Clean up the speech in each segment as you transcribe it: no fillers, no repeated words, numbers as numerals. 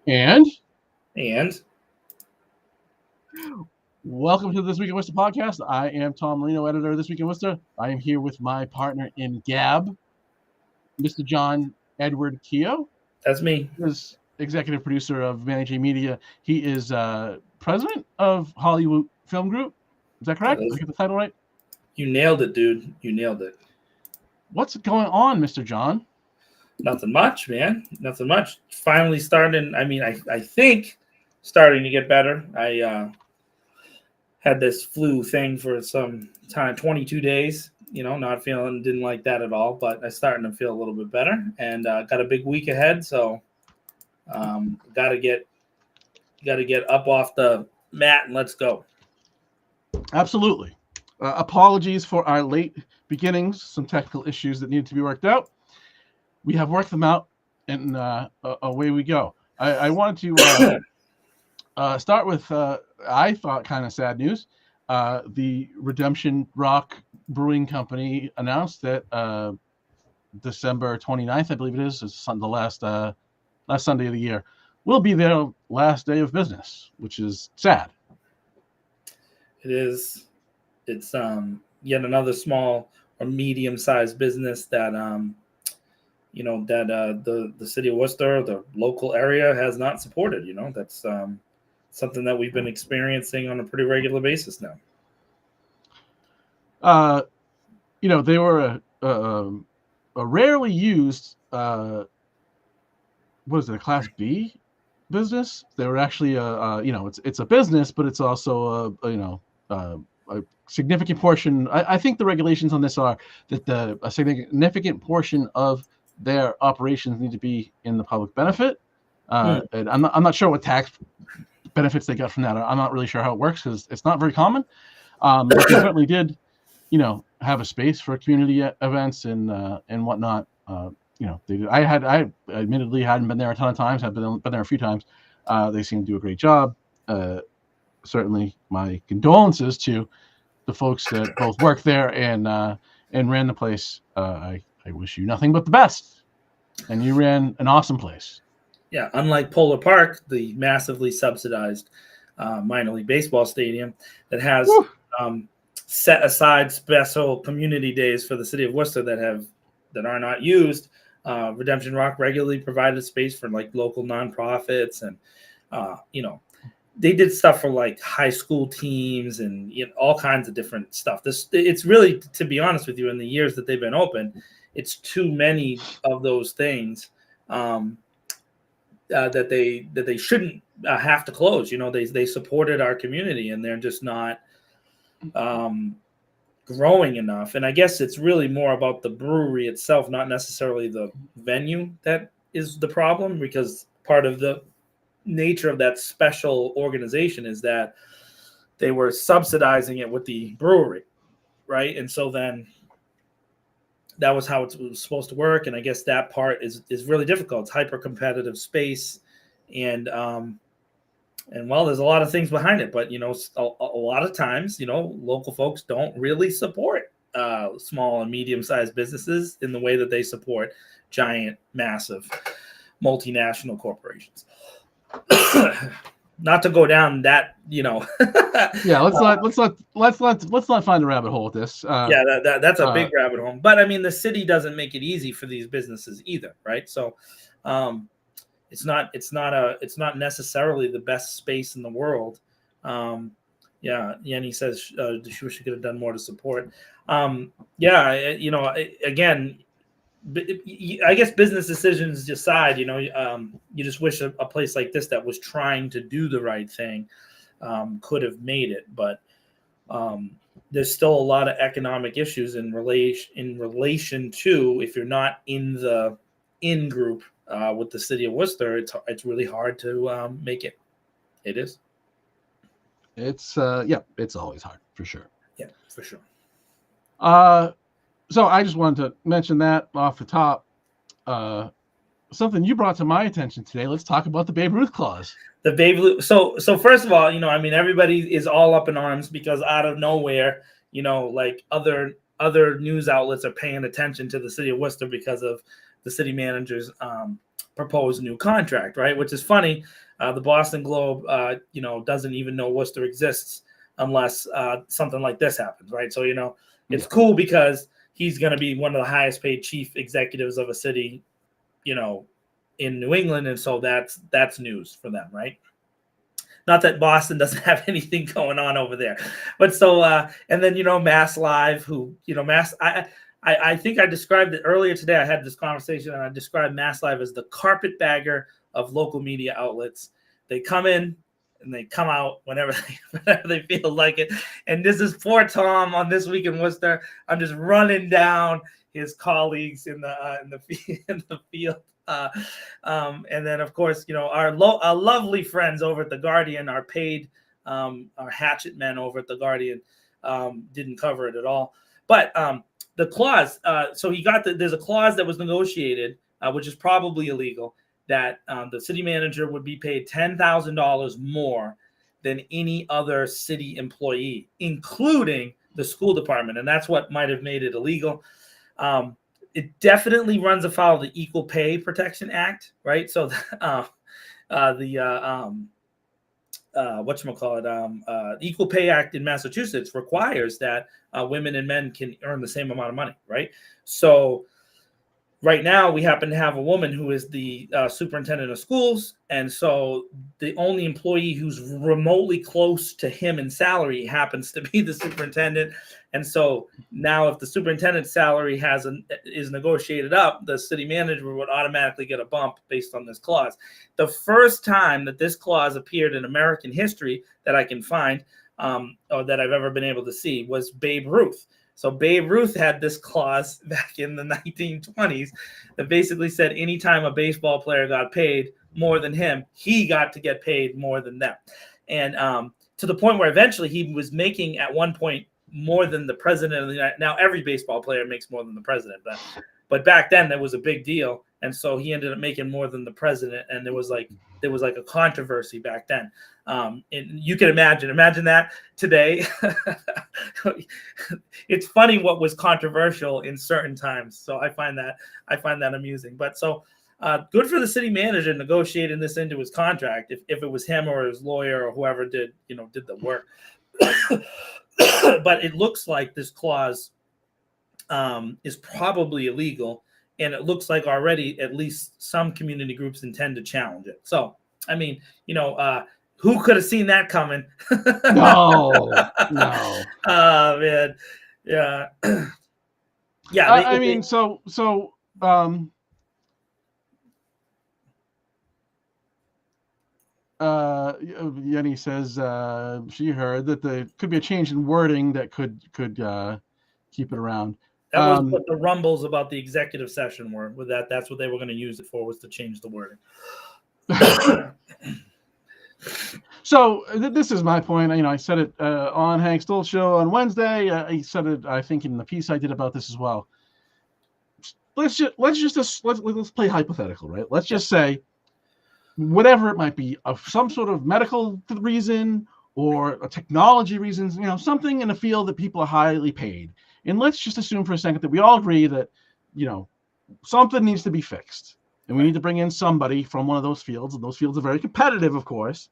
And And welcome to This Week in Worcester podcast. I am Tom Marino, editor of This Week in Worcester. I am here with my partner in Gab, Mr. John Edward Keogh. that's me. He is executive producer of Manager Media. He is president of Hollywood Film Group. Is that correct? Did I get the title right? You nailed it, dude. You nailed it. What's going on, Mr. John? Nothing much, man. Nothing much. Finally starting. I think starting to get better. I had this flu thing for some time, 22 days. Not feeling, didn't like that at all. But I'm starting to feel a little bit better, and got a big week ahead. So, got to get up off the mat and let's go. Absolutely. Apologies for our late beginnings. Some technical issues that needed to be worked out. We have worked them out, and away we go. I wanted to start with, I thought, kind of sad news. The Redemption Rock Brewing Company announced that December 29th, I believe it is the last Sunday of the year, will be their last day of business, which is sad. It is. It's yet another small or medium-sized business that the city of Worcester, the local area, has not supported. That's something that we've been experiencing on a pretty regular basis now. They were a rarely used, what is it, a Class B business? They were actually it's a business, but it's also a significant portion. I think the regulations on this are that a significant portion of their operations need to be in the public benefit. And I'm not sure what tax benefits they got from that. I'm not really sure how it works because it's not very common. But they certainly did, have a space for community events and whatnot. They did. I admittedly hadn't been there a ton of times. I've been there a few times. They seem to do a great job. Certainly, my condolences to the folks that both worked there and ran the place. I wish you nothing but the best. And you ran an awesome place. Yeah, unlike Polar Park, the massively subsidized minor league baseball stadium that has set aside special community days for the city of Worcester that are not used. Redemption Rock regularly provided space for like local nonprofits, and they did stuff for like high school teams and all kinds of different stuff. It's really, to be honest with you, in the years that they've been open, it's too many of those things that they shouldn't have to close. They supported our community, and they're just not growing enough. And I guess it's really more about the brewery itself, not necessarily the venue that is the problem, because part of the nature of that special organization is that they were subsidizing it with the brewery, right? And so then that was how it was supposed to work. And I guess that part is really difficult. It's hyper competitive space. And well, there's a lot of things behind it, but a lot of times, local folks don't really support small and medium-sized businesses in the way that they support giant, massive, multinational corporations. Not to go down that, Yeah, let's not find a rabbit hole with this. That's a big rabbit hole. But I mean, the city doesn't make it easy for these businesses either, right? So, it's not necessarily the best space in the world. Yenny says she wish she could have done more to support. Again, I guess business decisions aside, you just wish a place like this that was trying to do the right thing could have made it. But there's still a lot of economic issues in relation to, if you're not in the in-group with the city of Worcester, it's really hard to make it. It is. It's it's always hard for sure. Yeah, for sure. So I just wanted to mention that off the top. Something you brought to my attention today. Let's talk about the Babe Ruth clause. The Babe Ruth. So first of all, everybody is all up in arms because out of nowhere, like other news outlets are paying attention to the city of Worcester because of the city manager's proposed new contract, right? Which is funny. The Boston Globe, doesn't even know Worcester exists unless something like this happens, right? So, it's cool because he's going to be one of the highest paid chief executives of a city, in New England. And so that's news for them, right? Not that Boston doesn't have anything going on over there, but so and then Mass Live, who I think I described it earlier today. I had this conversation and I described Mass Live as the carpetbagger of local media outlets. They come in and they come out whenever they feel like it. And this is poor Tom on This Week in Worcester. I'm just running down his colleagues in the field. And then, of course, our lovely friends over at The Guardian, our paid, our hatchet men over at The Guardian, didn't cover it at all. But the clause, so there's a clause that was negotiated, which is probably illegal, that the city manager would be paid $10,000 more than any other city employee, including the school department. And that's what might have made it illegal. It definitely runs afoul of the Equal Pay Protection Act, right? So the Equal Pay Act in Massachusetts requires that women and men can earn the same amount of money, right? So right now we happen to have a woman who is the superintendent of schools, and so the only employee who's remotely close to him in salary happens to be the superintendent. And so now if the superintendent's salary is negotiated up, the city manager would automatically get a bump based on this clause. The first time that this clause appeared in American history that I can find, or that I've ever been able to see, was Babe Ruth. So Babe Ruth had this clause back in the 1920s that basically said anytime a baseball player got paid more than him, he got to get paid more than them. And to the point where eventually he was making at one point more than the president of the United. Now every baseball player makes more than the president, but back then that was a big deal. And so he ended up making more than the president. And there was like a controversy back then. And you can imagine that today. It's funny what was controversial in certain times. So I find that amusing. But so good for the city manager negotiating this into his contract. If it was him or his lawyer or whoever did the work. But it looks like this clause is probably illegal. And it looks like already at least some community groups intend to challenge it. So, I mean, who could have seen that coming? No. Oh, man. Yeah. Yeah. I mean, Yenny says she heard that there could be a change in wording that could keep it around. That was what the rumbles about the executive session were. With that, that's what they were going to use it for, was to change the wording. So this is my point. I said it on Hank Stoll's show on Wednesday. I said it, I think, in the piece I did about this as well. Let's play hypothetical, right? Let's just say, whatever it might be, of some sort of medical reason or a technology reasons, something in a field that people are highly paid. And let's just assume for a second that we all agree that, something needs to be fixed. And we need to bring in somebody from one of those fields. And those fields are very competitive, of course.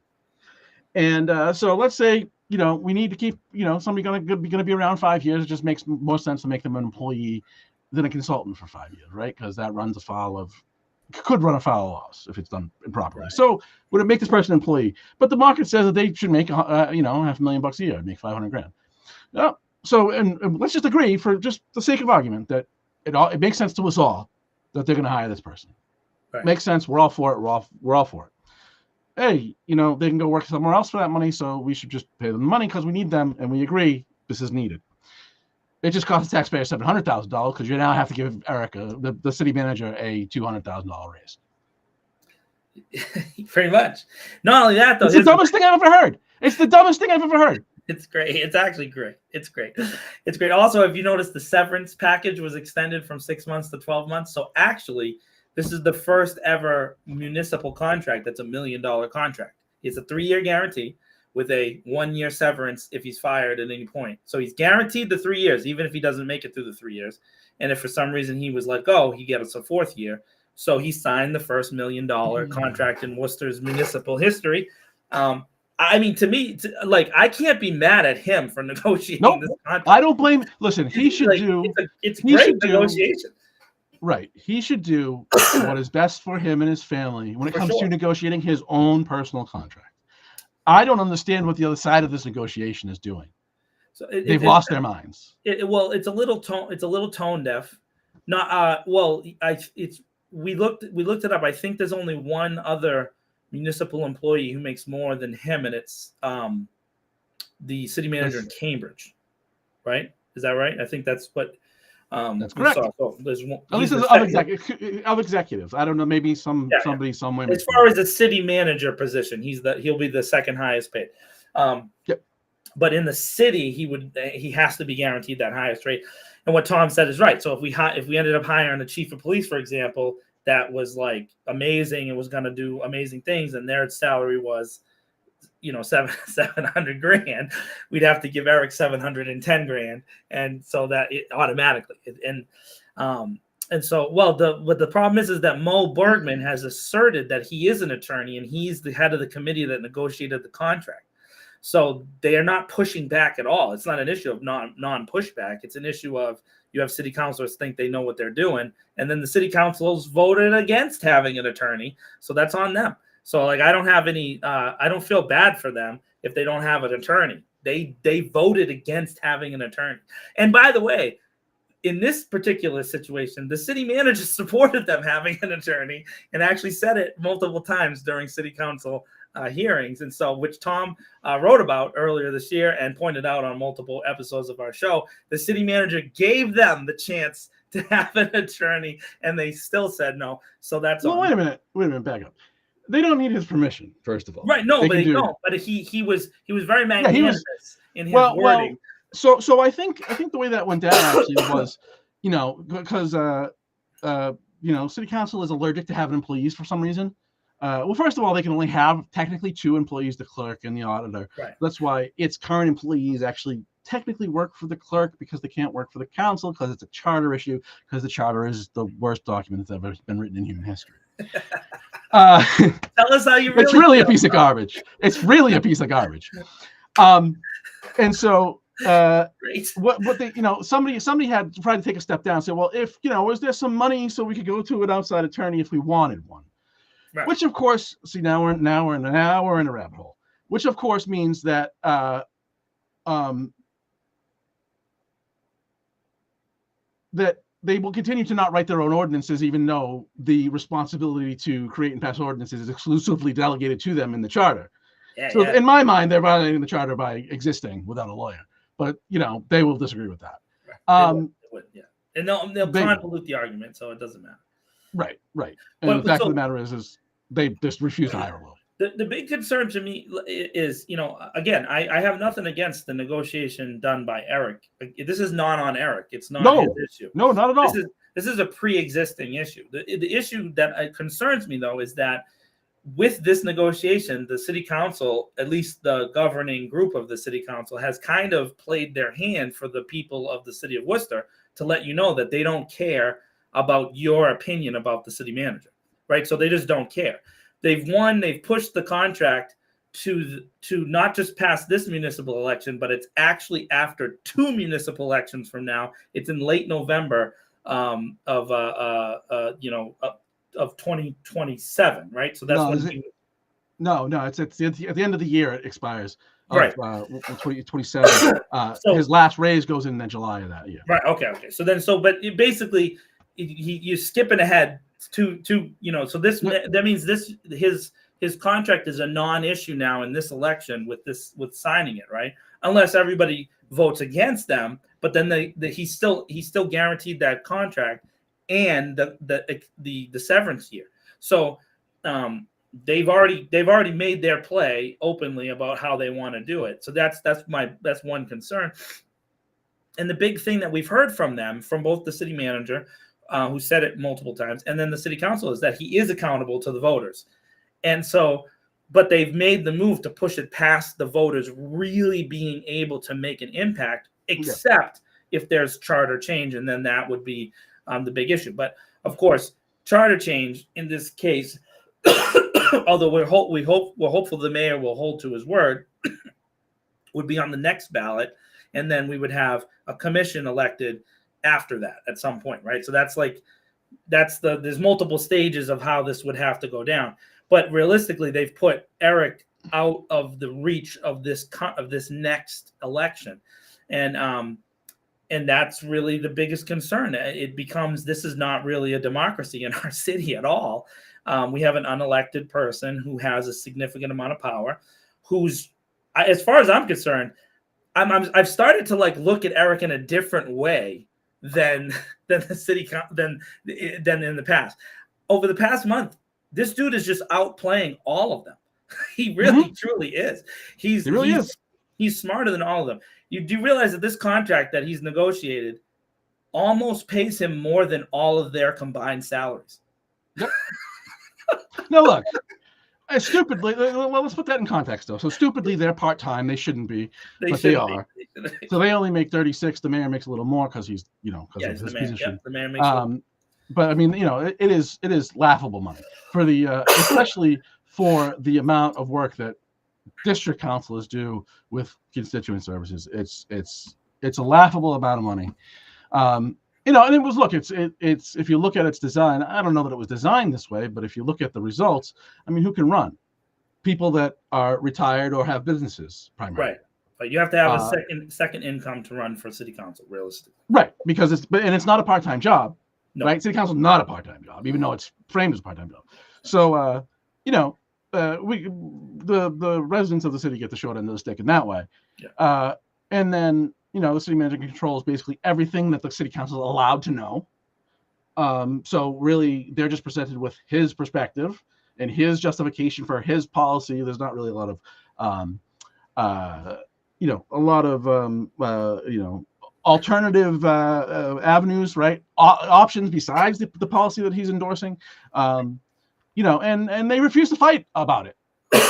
And so let's say, we need to keep, somebody going to be around 5 years. It just makes more sense to make them an employee than a consultant for 5 years, right? Because that could run afoul of laws if it's done improperly. Right. So would it make this person an employee? But the market says that they should make, $500,000 a year, make $500,000. No. So, and let's just agree, for just the sake of argument, that it makes sense to us all that they're going to hire this person. Right. Makes sense. We're all for it. We're all for it. Hey, they can go work somewhere else for that money, so we should just pay them the money because we need them, and we agree this is needed. It just costs the taxpayer $700,000 because you now have to give Erica, the city manager, a $200,000 raise. Pretty much. Not only that, though, it's the dumbest thing I've ever heard. It's the dumbest thing I've ever heard. It's great. It's actually great. It's great. It's great. Also, if you notice, the severance package was extended from 6 months to 12 months. So actually, this is the first ever municipal contract that's $1 million contract. It's a 3-year guarantee with a 1-year severance if he's fired at any point. So he's guaranteed the 3 years, even if he doesn't make it through the 3 years. And if for some reason he was let go, he gets a 4th year So he signed the first $1 million contract in Worcester's municipal history. I mean, to me, like, I can't be mad at him for negotiating this contract. I don't blame. Listen, he should like, do. It's great negotiation. Right. He should do what is best for him and his family when it comes to negotiating his own personal contract. I don't understand what the other side of this negotiation is doing. So they've lost their minds. Well, it's a little tone deaf. Not we looked it up. I think there's only one other municipal employee who makes more than him, and it's the city manager in Cambridge. Right? Is that right? I think that's what. That's correct. So there's one, at least of executives. I don't know. Maybe somebody somewhere. As far as the city manager position, he'll be the second highest paid. But in the city, he has to be guaranteed that highest rate. And what Tom said is right. So if we ended up hiring a chief of police, for example, that was like amazing and was going to do amazing things, and their salary was, $700,000, we'd have to give Eric $710,000, and so that it automatically and so the problem is that Mo Bergman has asserted that he is an attorney and he's the head of the committee that negotiated the contract. So they are not pushing back at all. It's not an issue of non-pushback. It's an issue of you have city councilors think they know what they're doing, and then the city councilors voted against having an attorney, so that's on them. So like I don't feel bad for them if they don't have an attorney. They voted against having an attorney. And by the way, in this particular situation, the city manager supported them having an attorney and actually said it multiple times during city council hearings. And so, which Tom wrote about earlier this year and pointed out on multiple episodes of our show, the city manager gave them the chance to have an attorney and they still said no. So that's wait a minute, back up. They don't need his permission, first of all. Right? No, but he was very magnanimous in his wording. So I think the way that went down actually was, because city council is allergic to having employees for some reason. Well, first of all, they can only have technically 2 employees, the clerk and the auditor. Right. That's why its current employees actually technically work for the clerk because they can't work for the council because it's a charter issue, because the charter is the worst document that's ever been written in human history. Tell us how you really It's really a piece of garbage. It's really a piece of garbage. And so what they, somebody had tried to take a step down and say, well, if, was there some money so we could go to an outside attorney if we wanted one? Right. Which of course, see, now we're in a rabbit hole, which of course means that that they will continue to not write their own ordinances, even though the responsibility to create and pass ordinances is exclusively delegated to them in the charter. In my mind, they're violating the charter by existing without a lawyer. But they will disagree with that. They would, and they'll convolute the argument, so it doesn't matter. Right. And the fact of the matter is they just refuse to hire a lawyer. The big concern to me is, again, I have nothing against the negotiation done by Eric. This is not on Eric. It's not his issue. No, not at all. This is a pre-existing issue. The issue that concerns me, though, is that with this negotiation, the city council, at least the governing group of the city council, has kind of played their hand for the people of the city of Worcester to let you know that they don't care about your opinion about the city manager, right? So they just don't care. They've pushed the contract to not just pass this municipal election, but it's actually after 2 municipal elections from now. It's in late November of 2027, right? So that's it's at the end of the year it expires. Right. 2027. His last raise goes in July of that year. Right. Okay. But basically, you're skipping ahead to so that means his contract is a non-issue now in this election with signing it, right? Unless everybody votes against them, but then he's still guaranteed that contract and the severance year. So they've already made their play openly about how they want to do it. So that's one concern. And the big thing that we've heard from them, from both the city manager, who said it multiple times, and then the city council, is that he is accountable to the voters. And so, but they've made the move to push it past the voters really being able to make an impact, except if there's charter change, and then that would be the big issue. But of course, charter change in this case, although we're hopeful the mayor will hold to his word, would be on the next ballot, and then we would have a commission elected after that at some point, right? So there's multiple stages of how this would have to go down. But realistically, they've put Eric out of the reach of this next election, and that's really the biggest concern. It becomes, this is not really a democracy in our city at all. We have an unelected person who has a significant amount of power, who's, as far as I'm concerned, I've started to look at Eric in a different way than the city than in the past. Over the past month, this dude is just outplaying all of them. He really truly is. He really is. He's smarter than all of them. You do realize that this contract that he's negotiated almost pays him more than all of their combined salaries. Yep. Now look, stupidly, well, let's put that in context though. So stupidly, they're part-time. They shouldn't be, but they are. So they only make 36. The mayor makes a little more because he's, because of his position. Yep, the mayor makes but I mean, it is laughable money for the especially for the amount of work that district councilors do with constituent services. It's a laughable amount of money. And it was, look, it's if you look at its design, I don't know that it was designed this way, but if you look at the results, I mean, who can run? People that are retired or have businesses primarily. Right. But you have to have a second income to run for city council, realistically. Right, because it's not a part-time job. No. Right? City council is not a part-time job, even though it's framed as a part-time job. So the residents of the city get the short end of the stick in that way. Yeah. And then, the city manager controls basically everything that the city council is allowed to know. So really, they're just presented with his perspective and his justification for his policy. There's not really a lot of, alternative avenues, right? Options besides the policy that he's endorsing. And they refuse to fight about it.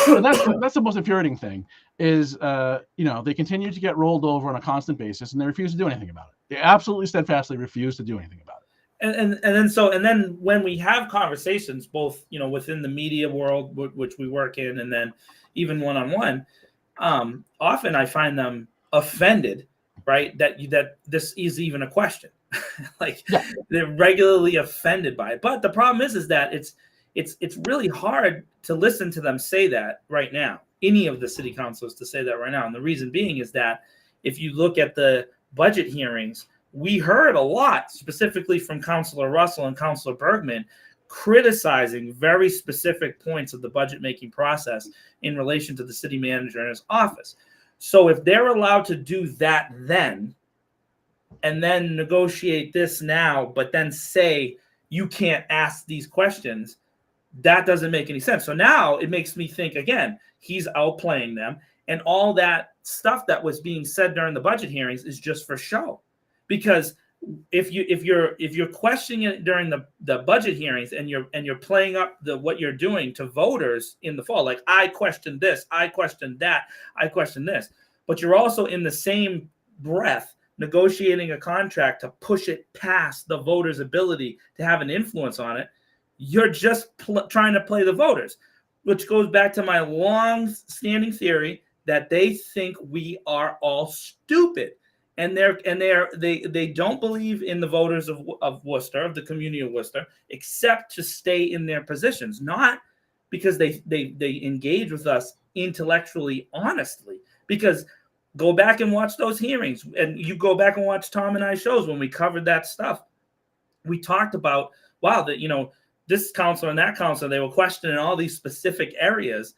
And that's the most infuriating thing is, they continue to get rolled over on a constant basis, and they refuse to do anything about it. They absolutely steadfastly refuse to do anything about it. And then when we have conversations, both within the media world, which we work in, and then even one-on-one, often I find them offended, right? That this is even a question. They're regularly offended by it. But the problem is that it's really hard to listen to them say that right now. Any of the city councilors to say that right now. And the reason being is that if you look at the budget hearings, we heard a lot, specifically from Councilor Russell and Councilor Bergman, criticizing very specific points of the budget making process in relation to the city manager and his office. So if they're allowed to do that then, and then negotiate this now, but then say you can't ask these questions, that doesn't make any sense. So now it makes me think again, he's outplaying them, and all that stuff that was being said during the budget hearings is just for show. Because if you're questioning it during the budget hearings and you're playing up what you're doing to voters in the fall, like I questioned this, I questioned that, I questioned this, but you're also in the same breath negotiating a contract to push it past the voters' ability to have an influence on it, you're just trying to play the voters, which goes back to my long-standing theory that they think we are all stupid. And they don't believe in the voters of Worcester, of the community of Worcester, except to stay in their positions, not because they engage with us intellectually, honestly. Because go back and watch those hearings, and you go back and watch Tom and I shows when we covered that stuff. We talked about, this counselor and that counselor, they were questioning all these specific areas,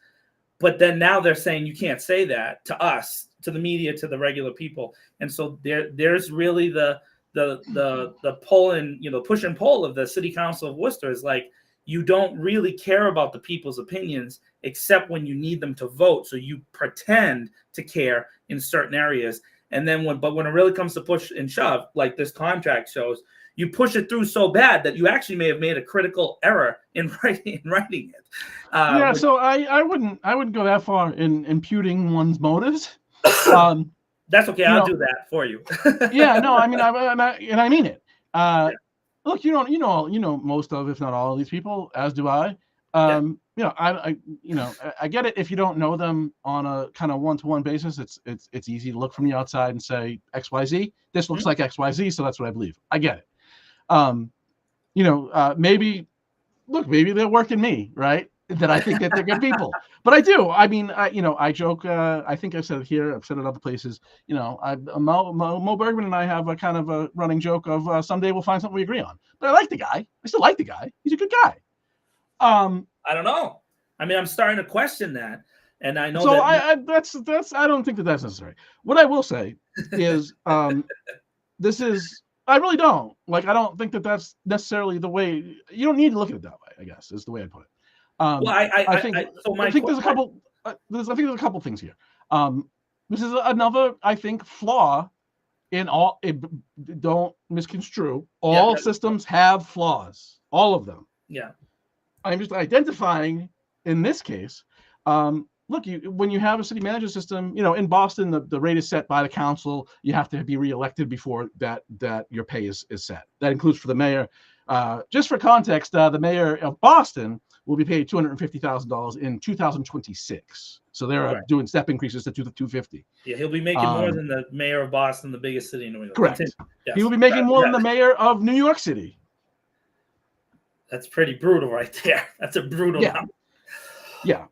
but then now they're saying you can't say that to us, to the media, to the regular people. And so there's really the pull and push and pull of the city council of Worcester is like, you don't really care about the people's opinions except when you need them to vote. So you pretend to care in certain areas. And then when it really comes to push and shove, like this contract shows, you push it through so bad that you actually may have made a critical error in writing it. So I wouldn't go that far in imputing one's motives. That's okay. I'll do that for you. Yeah, no, I mean, I mean it. look, you know most of, if not all of these people, as do I. Yeah. I get it if you don't know them on a kind of one-to-one basis. It's easy to look from the outside and say XYZ. This looks like XYZ, so that's what I believe. I get it. Maybe they're working me, right? That I think that they're good people, but I do. I mean, I joke. I think I've said it here. I've said it other places. Mo Bergman and I have a kind of a running joke of someday we'll find something we agree on. But I like the guy. I still like the guy. He's a good guy. I don't know. I mean, I'm starting to question that, and I know so that's I don't think that's necessary. What I will say is, this is. I really don't. Like, I don't think that that's necessarily the way. You don't need to look at it that way, I guess, is the way I'd put it. Well, I think there's a couple. There's a couple things here. This is another, I think, flaw in all. Don't misconstrue. All systems have flaws. All of them. Yeah. I'm just identifying in this case. Look, when you have a city manager system, in Boston, the rate is set by the council. You have to be reelected before that your pay is set. That includes for the mayor. Just for context, the mayor of Boston will be paid $250,000 in 2026. So they're doing step increases to $250,000. Yeah, he'll be making more than the mayor of Boston, the biggest city in New England. Correct. Yes. He will be making more than the mayor of New York City. That's pretty brutal right there. That's a brutal number. Yeah.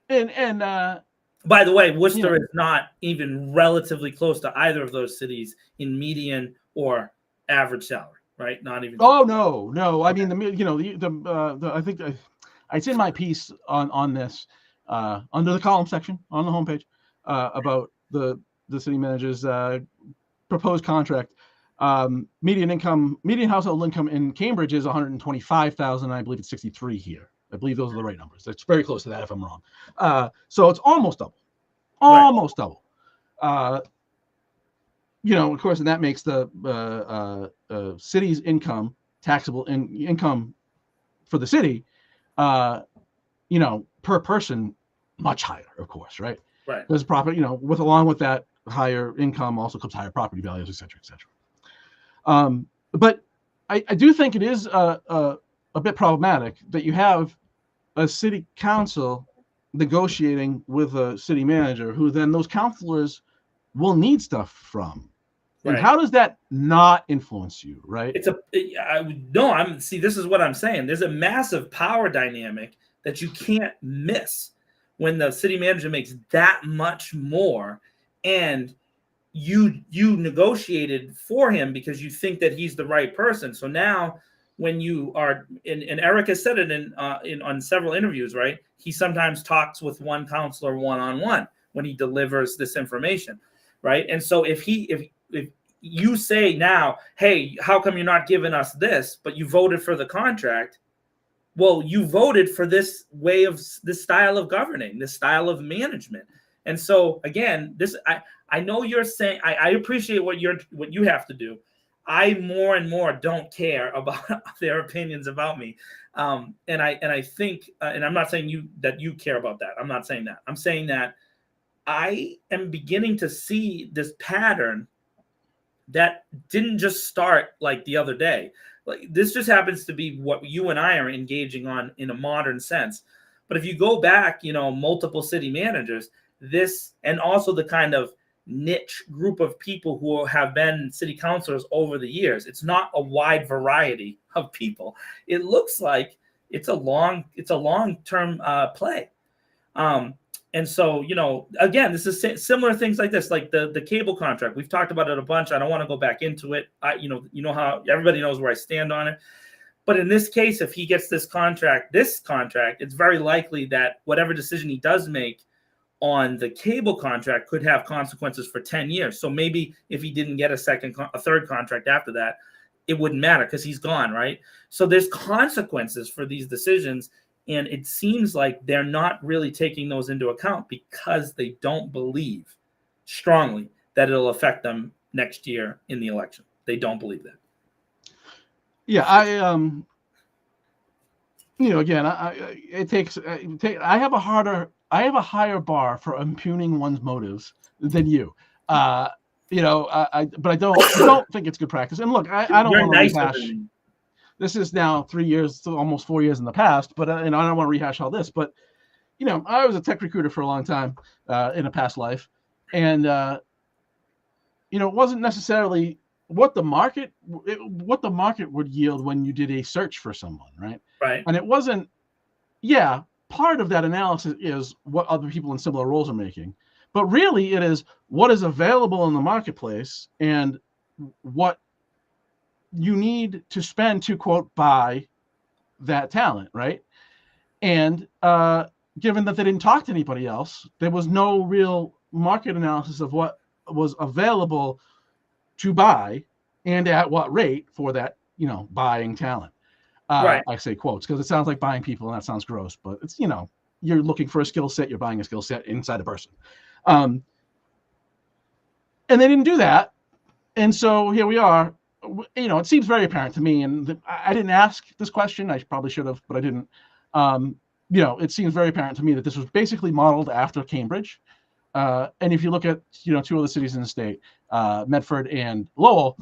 And by the way, Worcester is not even relatively close to either of those cities in median or average salary, right? Not even. Oh no. I mean, I think it's in my piece on this under the column section on the homepage about the city manager's proposed contract. Median household income in Cambridge is $125,000. I believe it's 63 here. I believe those are the right numbers. It's very close to that if I'm wrong. So it's almost double. Almost double. Of course, and that makes the city's income, taxable income for the city, per person, much higher, of course, right? Right. There's property, along with that higher income also comes higher property values, et cetera, et cetera. But I do think it is a bit problematic that you have a city council negotiating with a city manager who then those councilors will need stuff from. And how does that not influence you, right? This is what I'm saying. There's a massive power dynamic that you can't miss when the city manager makes that much more and you negotiated for him because you think that he's the right person. So now when you are, and Eric has said it on several interviews, right? He sometimes talks with one counselor one-on-one when he delivers this information, right? And so if you say now, hey, how come you're not giving us this, but you voted for the contract? Well, you voted for this this style of governing, this style of management. And so again, I know you're saying, I appreciate what you have to do. I more and more don't care about their opinions about me. And I think, and I'm not saying that you care about that. I'm not saying that. I'm saying that I am beginning to see this pattern that didn't just start like the other day. Like this just happens to be what you and I are engaging on in a modern sense. But if you go back, multiple city managers, this, and also the kind of niche group of people who have been city councilors over the years, it's not a wide variety of people. It looks like it's a long-term play. And so, again, this is similar things like this, like the cable contract. We've talked about it a bunch. I don't want to go back into it. How everybody knows where I stand on it. But in this case, if he gets this contract, it's very likely that whatever decision he does make on the cable contract could have consequences for 10 years. So maybe if he didn't get a third contract after that, it wouldn't matter because he's gone, right? So there's consequences for these decisions. And it seems like they're not really taking those into account because they don't believe strongly that it'll affect them next year in the election. They don't believe that. Yeah, I have a higher bar for impugning one's motives than you. but I don't think it's good practice. And look, I don't You're want to nicer rehash. than me. This is now 3 years, almost 4 years in the past, but I don't want to rehash all this. But I was a tech recruiter for a long time in a past life, and it wasn't necessarily what the market would yield when you did a search for someone, right? Right. And it wasn't. Yeah, part of that analysis is what other people in similar roles are making, but really it is what is available in the marketplace and what you need to spend to, quote, buy that talent, right? And given that they didn't talk to anybody else, there was no real market analysis of what was available to buy and at what rate for that, buying talent. Right. I say quotes because it sounds like buying people, and that sounds gross, but it's, you're looking for a skill set, you're buying a skill set inside a person. And they didn't do that. And so here we are. It seems very apparent to me, and I didn't ask this question. I probably should have, but I didn't. It seems very apparent to me that this was basically modeled after Cambridge. And if you look at, two other cities in the state, Medford and Lowell,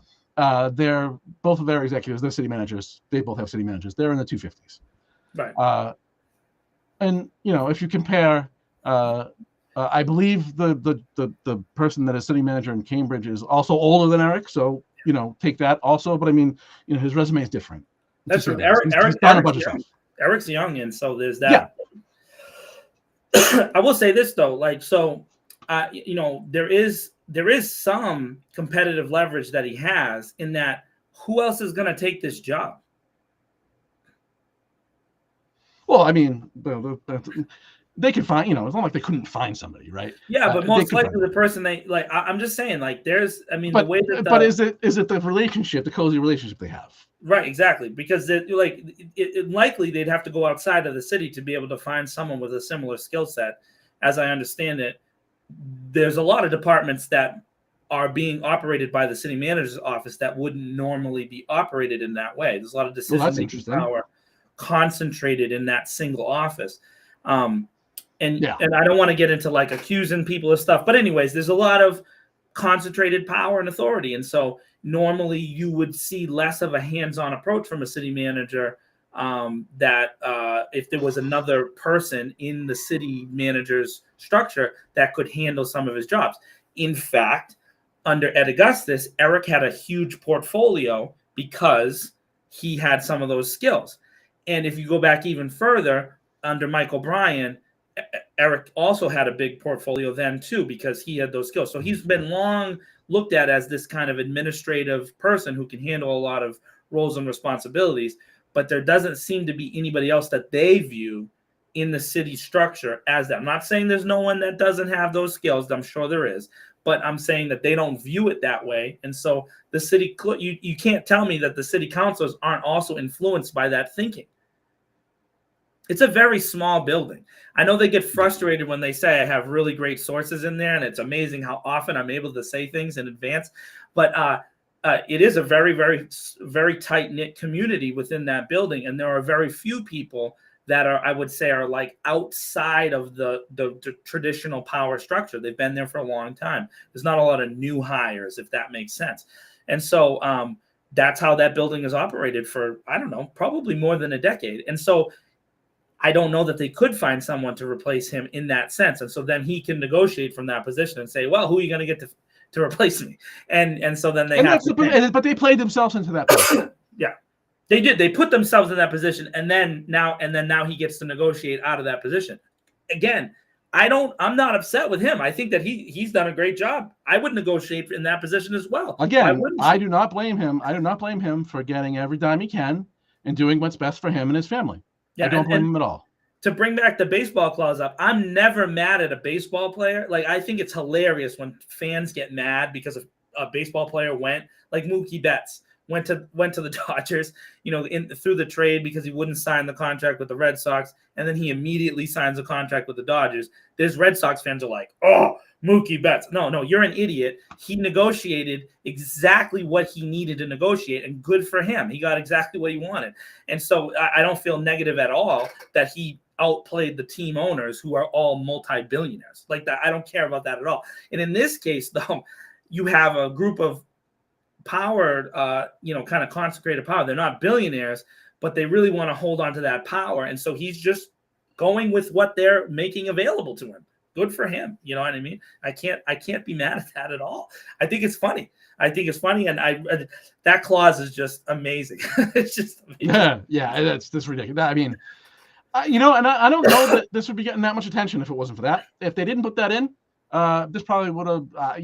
they're both of their executives, they're city managers. They both have city managers. They're in the 250s. Right. And, if you compare, I believe the person that is city manager in Cambridge is also older than Eric. So, take that also. But I mean, his resume is different. That's true. He's done a bunch of stuff. Eric's young, and so there's that. Yeah. I will say this though, there is some competitive leverage that he has in that. Who else is going to take this job? Well, I mean, they could find, it's not like they couldn't find somebody, right? Yeah, but most likely the person I'm just saying, the way that. But is it the relationship, the cozy relationship they have? Right, exactly, because likely they'd have to go outside of the city to be able to find someone with a similar skill set. As I understand it, there's a lot of departments that are being operated by the city manager's office that wouldn't normally be operated in that way. There's a lot of decision-making power concentrated in that single office. And I don't want to get into accusing people of stuff, but anyways, there's a lot of concentrated power and authority. And so normally you would see less of a hands-on approach from a city manager if there was another person in the city manager's structure that could handle some of his jobs. In fact, under Ed Augustus, Eric had a huge portfolio because he had some of those skills. And if you go back even further, under Mike O'Brien, Eric also had a big portfolio then too, because he had those skills. So he's been long looked at as this kind of administrative person who can handle a lot of roles and responsibilities, but there doesn't seem to be anybody else that they view in the city structure as that. I'm not saying there's no one that doesn't have those skills. I'm sure there is, but I'm saying that they don't view it that way. And so the city, you can't tell me that the city councilors aren't also influenced by that thinking. It's a very small building. I know they get frustrated when they say I have really great sources in there, and it's amazing how often I'm able to say things in advance. But it is a very, very, very tight-knit community within that building, and there are very few people that are, I would say, are outside of the traditional power structure. They've been there for a long time. There's not a lot of new hires, if that makes sense. And so that's how that building is operated for, I don't know, probably more than a decade. And so I don't know that they could find someone to replace him in that sense. And so then he can negotiate from that position and say, well, who are you going to get to replace me? And so then but they played themselves into that position. Yeah, they did. They put themselves in that position. And then now he gets to negotiate out of that position. Again, I'm not upset with him. I think that he's done a great job. I would negotiate in that position as well. Again, I do not blame him. I do not blame him for getting every dime he can and doing what's best for him and his family. Yeah, I don't blame him at all. To bring back the baseball clause up, I'm never mad at a baseball player. I think it's hilarious when fans get mad because a baseball player went, like Mookie Betts went to the Dodgers, through the trade because he wouldn't sign the contract with the Red Sox, and then he immediately signs a contract with the Dodgers. There's Red Sox fans are like, oh, Mookie Betts. No, you're an idiot. He negotiated exactly what he needed to negotiate, and good for him. He got exactly what he wanted. And so I don't feel negative at all that he outplayed the team owners who are all multi-billionaires. Like that, I don't care about that at all. And in this case, though, you have a group of power, kind of consecrated power. They're not billionaires, but they really want to hold on to that power. And so he's just going with what they're making available to him. Good for him. You know what I mean? I can't be mad at that at all. I think it's funny. And that clause is just amazing. It's just amazing. Yeah, that's ridiculous. I mean, and I don't know that this would be getting that much attention if it wasn't for that. If they didn't put that in, this probably would have, I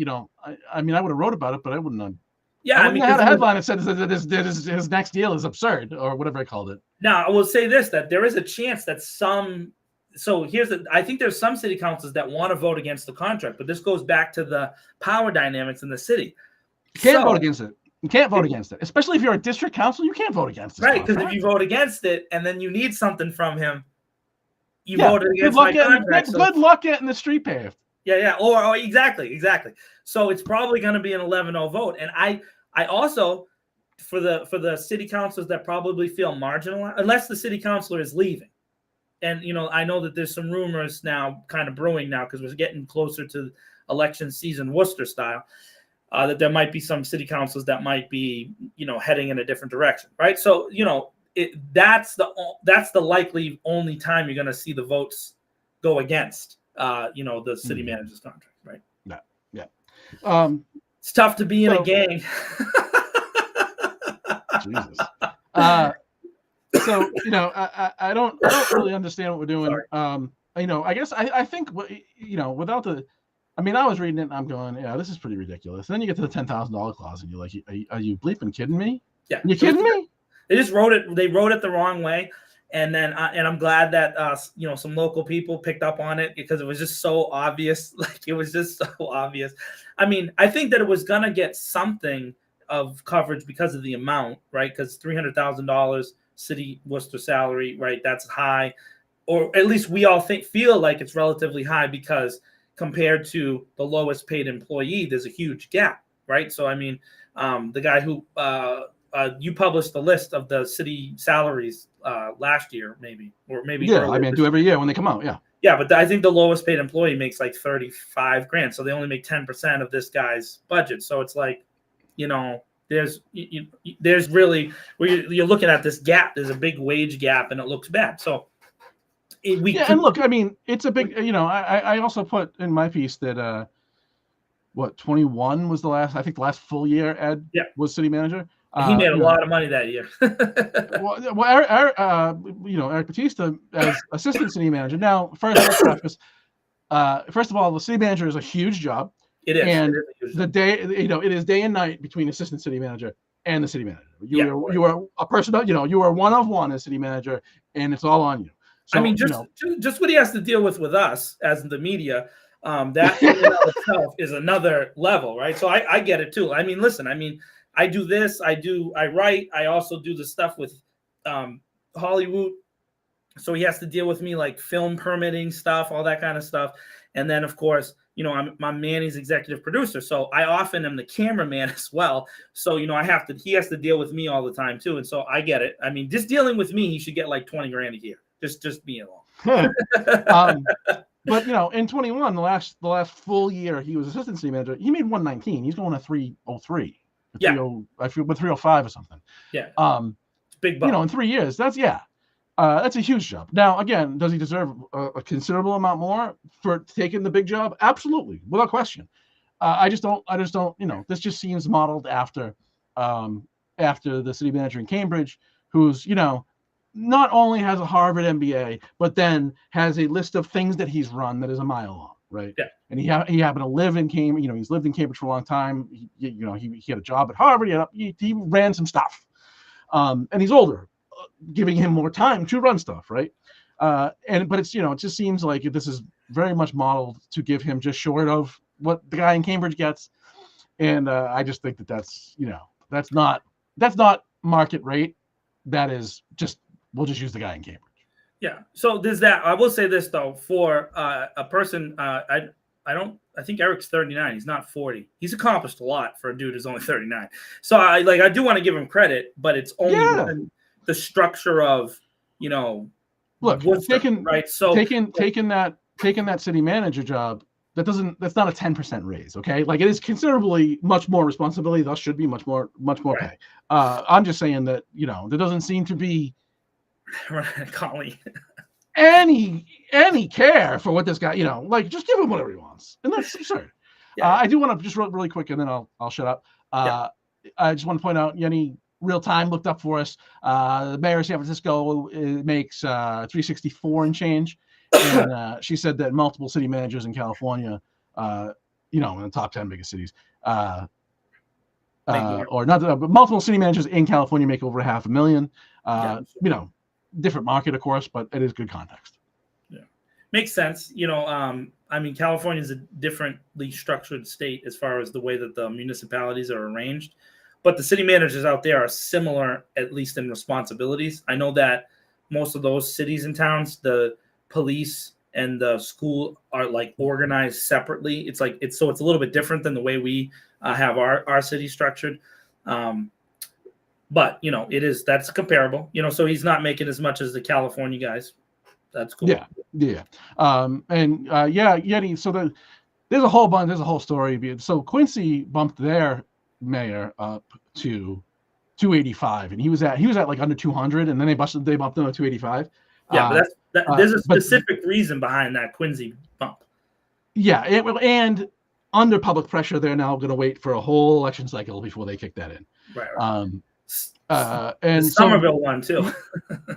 would have wrote about it, but I wouldn't have. Yeah, I had a headline that said his next deal is absurd, or whatever I called it. Now, I will say this, that there is a chance that I think there's some city councils that want to vote against the contract, but this goes back to the power dynamics in the city. You can't vote against it. You can't vote against it, especially if you're a district council. You can't vote against it, right? Because if you vote against it and then you need something from him, you voted against my contract. Good luck getting the street paved. Yeah. Or exactly. So it's probably going to be an 11-0 vote. And I also, for the city councilors that probably feel marginalized, unless the city councilor is leaving. And, I know that there's some rumors now kind of brewing now because we're getting closer to election season, Worcester style, that there might be some city councils that might be, heading in a different direction. Right. So, that's the likely only time you're going to see the votes go against, the city manager's contract. Right. Yeah. It's tough to be in a gang. Jesus. So I don't really understand what we're doing. I guess I think without the, I was reading it and I'm going, yeah, this is pretty ridiculous. And then you get to the $10,000 clause and you're like, are you bleeping kidding me? Yeah, you kidding me? They just wrote it. They wrote it the wrong way. And then, and I'm glad that some local people picked up on it because it was just so obvious. Like it was just so obvious. I think that it was gonna get something of coverage because of the amount, right? Because $300,000 city Worcester salary, right? That's high, or at least we all feel like it's relatively high because compared to the lowest paid employee, there's a huge gap, right? So the guy who you published the list of the city salaries last year, maybe. Yeah, I do every year when they come out. Yeah, but I think the lowest paid employee makes like $35,000, so they only make 10% of this guy's budget. So it's like, there's really where you're looking at this gap. There's a big wage gap, and it looks bad. So and look, it's a big. I also put in my piece that 21 was the last full year Ed was city manager. He made a lot of money that year. Eric Batista as assistant city manager. Now, first of all, the city manager is a huge job. It is. And it is day and night between assistant city manager and the city manager. You are a person, you are one of one as city manager, and it's all on you. So, just what he has to deal with us as the media, that in and of itself is another level, right? So I get it too. Listen, I do this, I write, I also do the stuff with Hollywood. So he has to deal with me like film permitting stuff, all that kind of stuff. And then of course, I'm Manny's executive producer. So I often am the cameraman as well. So, he has to deal with me all the time too. And so I get it. Just dealing with me, he should get like $20,000 a year. Just being along. But in 21, the last full year he was assistant city manager, he made 119. He's going to 303. I feel with 305 or something. Yeah. It's big bump. In 3 years. That's a huge job. Now, again, does he deserve a considerable amount more for taking the big job? Absolutely, without question. I just don't. This just seems modeled after the city manager in Cambridge, who's not only has a Harvard MBA, but then has a list of things that he's run that is a mile long, right? Yeah. And he happened to live in Cambridge. He's lived in Cambridge for a long time. He had a job at Harvard. He ran some stuff, and he's older, giving him more time to run stuff, right? But it's it just seems like this is very much modeled to give him just short of what the guy in Cambridge gets, and I just think that's that's not market rate. That is just we'll just use the guy in Cambridge. Yeah. So there's that. I will say this though, for a person, I think Eric's 39. He's not 40. He's accomplished a lot for a dude who's only 39. So I do want to give him credit, but it's only the structure of look, Worcester, right? So taking that city manager job that's not a 10% raise. Okay, like it is considerably much more responsibility, thus should be much more Right. pay. I'm just saying that, there doesn't seem to be Colleen. any care for what this guy, like just give him whatever he wants, and that's absurd. Yeah. I do want to just really quick, and then I'll shut up. I just want to point out, Yenny real time looked up for us. The mayor of San Francisco makes 364 and change, and she said that multiple city managers in California, in the top 10 biggest cities, or not, but multiple city managers in California make over $500,000. Different market, of course, but it is good context. Yeah, makes sense. California is a differently structured state as far as the way that the municipalities are arranged, but the city managers out there are similar, at least in responsibilities. I know that most of those cities and towns, the police and the school are like organized separately. It's a little bit different than the way we have our city structured. But that's comparable. So he's not making as much as the California guys. That's cool. Yeah. Yenny. So there's a whole story. So Quincy bumped their mayor up to 285, and he was at like under 200, and then they bumped him to 285. Yeah, but there's a specific reason behind that Quincy bump. Yeah, and under public pressure, they're now going to wait for a whole election cycle before they kick that in. Right. And the Somerville one too.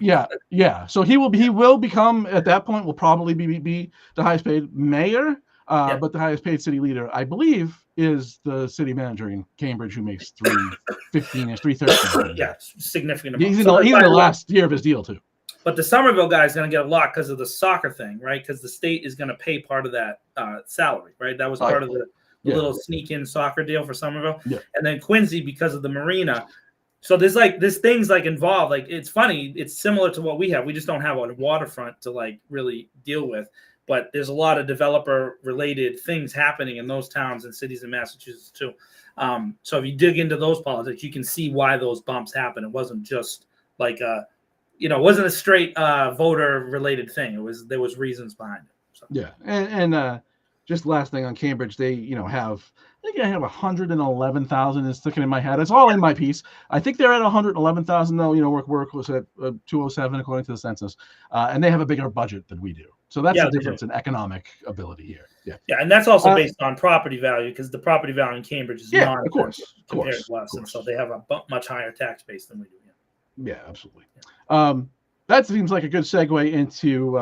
yeah. So he will become, at that point, will probably be the highest paid mayor. But the highest paid city leader, I believe, is the city manager in Cambridge, who makes $315 or $313. Yeah, significant amount. He's in the last year of his deal too. But the Somerville guy is going to get a lot because of the soccer thing, right? Because the state is going to pay part of that salary, right? That was part of the little sneak-in soccer deal for Somerville. Yeah. And then Quincy, because of the marina. So there's things like involved. Like, it's funny. It's similar to what we have. We just don't have a waterfront to like really deal with. But there's a lot of developer-related things happening in those towns and cities in Massachusetts too. So if you dig into those politics, you can see why those bumps happen. It wasn't just like it wasn't a straight voter-related thing. There was reasons behind it. So. Yeah, and just last thing on Cambridge, they have. I think I have 111,000 is sticking in my head. It's all in my piece. I think they're at 111,000 though. Work was at 207 according to the census, and they have a bigger budget than we do. So that's the difference in economic ability here. Yeah, and that's also based on property value, because the property value in Cambridge is of course, compared to us, and so they have a much higher tax base than we do. Yeah, absolutely. That seems like a good segue into.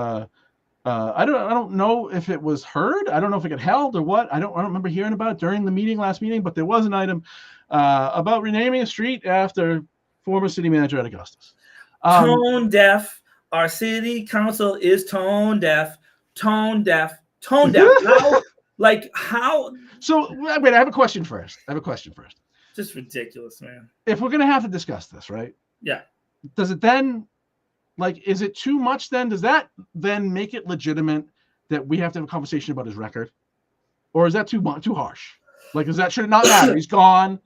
I don't know if it was heard. I don't know if it got held or what. I don't remember hearing about it during the last meeting, but there was an item about renaming a street after former city manager Ed Augustus. Tone deaf. Our city council is tone deaf. Tone deaf. Tone deaf. How? So wait, I have a question first. Just ridiculous, man. If we're gonna have to discuss this, right? Yeah. Does it then? Is it too much then? Does that then make it legitimate that we have to have a conversation about his record? Or is that too harsh? Should it not matter? He's gone.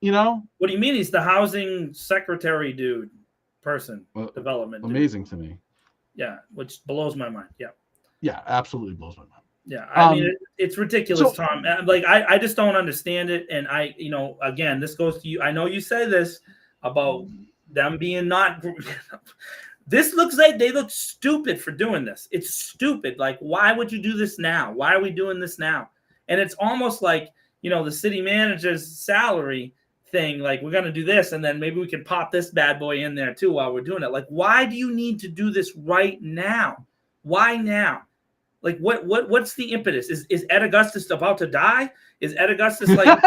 What do you mean? He's the housing secretary development. Amazing to me. Yeah, which blows my mind. Yeah. Yeah, absolutely blows my mind. Yeah, I mean, it's ridiculous, Tom. I just don't understand it. And again, this goes to you. I know you say this about them being not. This looks like they look stupid for doing this. It's stupid. Like, why would you do this now? Why are we doing this now? And it's almost like, the city manager's salary thing. Like, we're going to do this, and then maybe we can pop this bad boy in there too while we're doing it. Like, why do you need to do this right now? Why now? Like, what's the impetus? Is Ed Augustus about to die? Is Ed Augustus like,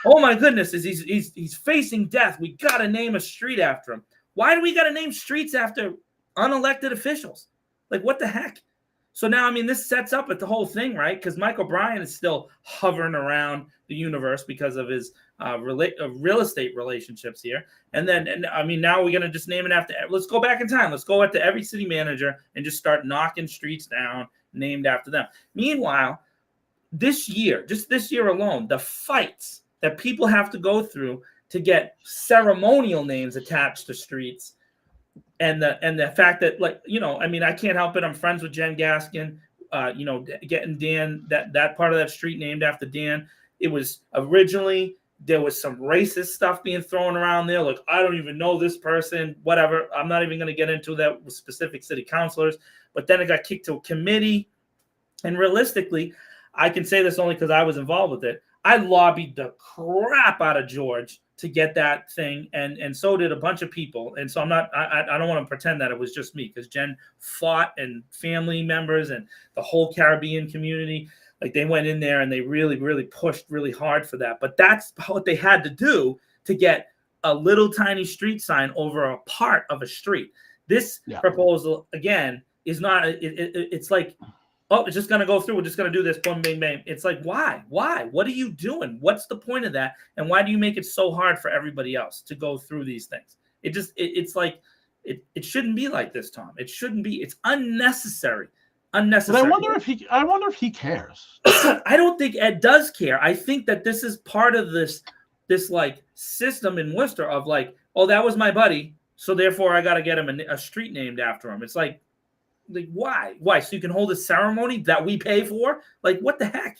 oh my goodness, he's facing death. We got to name a street after him. Why do we got to name streets after unelected officials? Like, what the heck? So now, this sets up at the whole thing, right? Because Michael Bryan is still hovering around the universe because of his real estate relationships here. And now we're going to just name it after. Let's go back in time. Let's go to every city manager and just start knocking streets down named after them. Meanwhile, this year alone, the fights that people have to go through to get ceremonial names attached to streets, and the fact that, I can't help it. I'm friends with Jen Gaskin. getting Dan that part of that street named after Dan. It was originally there was some racist stuff being thrown around there. Like, I don't even know this person, whatever. I'm not even going to get into that with specific city councilors. But then it got kicked to a committee. And realistically, I can say this only because I was involved with it. I lobbied the crap out of George to get that thing, and so did a bunch of people. And so I don't want to pretend that it was just me, because Jen fought, and family members and the whole Caribbean community, like, they went in there and they really, really pushed really hard for that. But that's what they had to do to get a little tiny street sign over a part of a street. This proposal, again, is not, it's like, oh, it's just going to go through. We're just going to do this. Boom, bang, bang. It's like, why? What are you doing? What's the point of that? And why do you make it so hard for everybody else to go through these things? It's like, it shouldn't be like this, Tom. It shouldn't be. It's unnecessary. Unnecessary. But I wonder if he cares. I don't think Ed does care. I think that this is part of this like system in Worcester of like, oh, that was my buddy, so therefore I got to get him a street named after him. It's like why? So you can hold a ceremony that we pay for? Like, what the heck?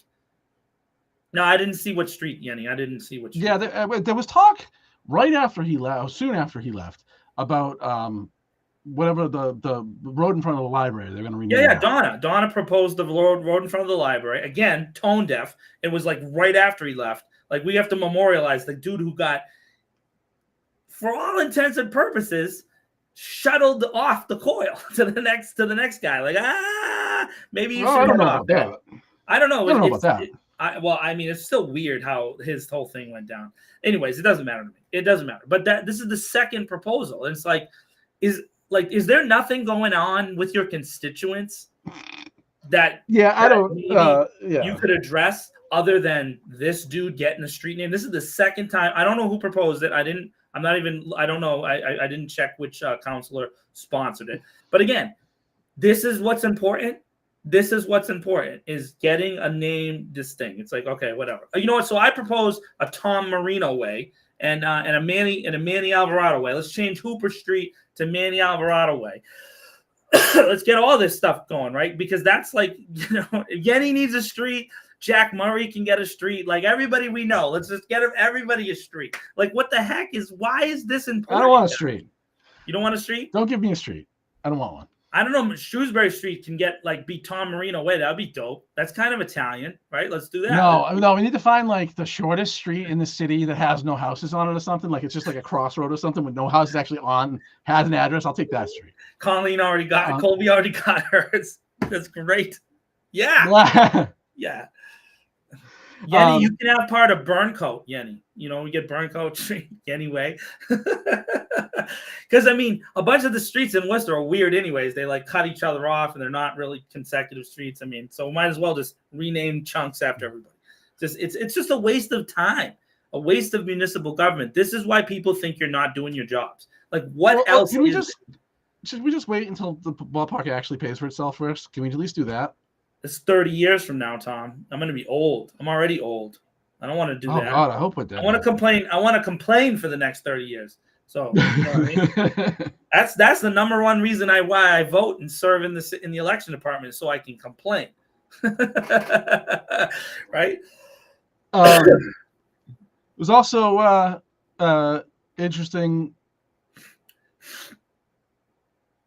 No, I didn't see what street, Yenny. I didn't see what street. Yeah, there was talk right after he left, soon after he left, about whatever the road in front of the library. They're going to rename. Yeah. Donna proposed the road in front of the library. Again, tone deaf. It was like right after he left. Like, we have to memorialize the dude who got, for all intents and purposes, shuttled off the coil to the next guy. Like, maybe you should. I don't know about that. I don't know. I don't know about that. I mean, it's still weird how his whole thing went down. Anyways, it doesn't matter to me. It doesn't matter. But this is the second proposal. And it's like, is there nothing going on with your constituents that you could address other than this dude getting a street name? This is the second time. I don't know who proposed it. I don't know. I didn't check which counselor sponsored it. But again, this is what's important. This is what's important, is getting a name distinct. It's like, okay, whatever. You know what? So I propose a Tom Marino way and a Manny Alvarado way. Let's change Hooper Street to Manny Alvarado way. Let's get all this stuff going, right? Because that's like, Yenny needs a street. Jack Murray can get a street. Like, everybody we know. Let's just get everybody a street. Like, what the heck why is this important? I don't want a street. You don't want a street? Don't give me a street. I don't want one. I don't know. Shrewsbury Street can be Tom Marino way. That would be dope. That's kind of Italian, right? Let's do that. No. We need to find like the shortest street in the city that has no houses on it or something. Like, it's just like a crossroad or something with no houses actually on, has an address. I'll take that street. Colby already got hers. That's great. Yeah. Yeah. Yenny, you can have part of Burncoat, Yenny. We get Burncoat Street anyway. Because, I mean, a bunch of the streets in Worcester are weird anyways. They, like, cut each other off, and they're not really consecutive streets. I mean, so might as well just rename chunks after everybody. It's just a waste of time, a waste of municipal government. This is why people think you're not doing your jobs. Like, what else should we just wait until the ballpark actually pays for itself first? Can we at least do that? It's 30 years from now, Tom. I'm going to be old. I'm already old. I don't want to do that. Oh, God, I hope it does. I want to complain for the next 30 years. So, you know what I mean? That's the number one reason why I vote and serve in the election department, so I can complain. Right? There's also interesting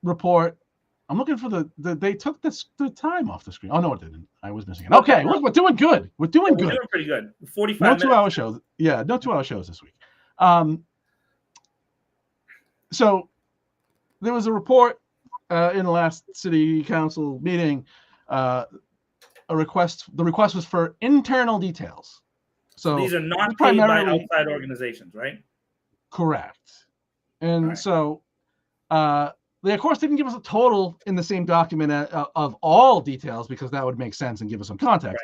report. I'm looking for they took the time off the screen. Oh, no, it didn't. I was missing it. Okay, look, we're doing good. We're doing good. We're doing pretty good. 45 No minutes. 2-hour shows. Yeah, no 2-hour shows this week. So there was a report in the last city council meeting. The request was for internal details. So these are not paid by outside organizations, right? Correct. And so they, of course, didn't give us a total in the same document of all details, because that would make sense and give us some context.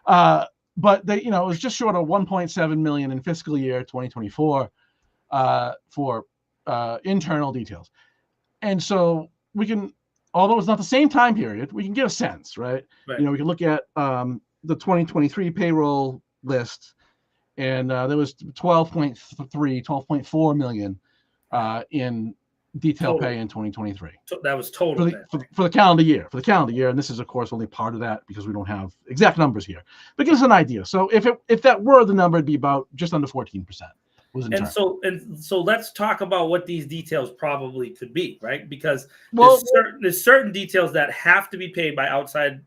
Right. But they, it was just short of 1.7 million in fiscal year 2024 for internal details. And so we can, although it's not the same time period, we can get a sense, right? We can look at the 2023 payroll list, and there was 12.4 million in detail Total. pay in 2023. That was total. For the calendar year. For the calendar year, and this is, of course, only part of that because we don't have exact numbers here. But give us an idea. So if that were the number, it'd be about just under 14%. And so let's talk about what these details probably could be, right? Because there's certain details that have to be paid by outside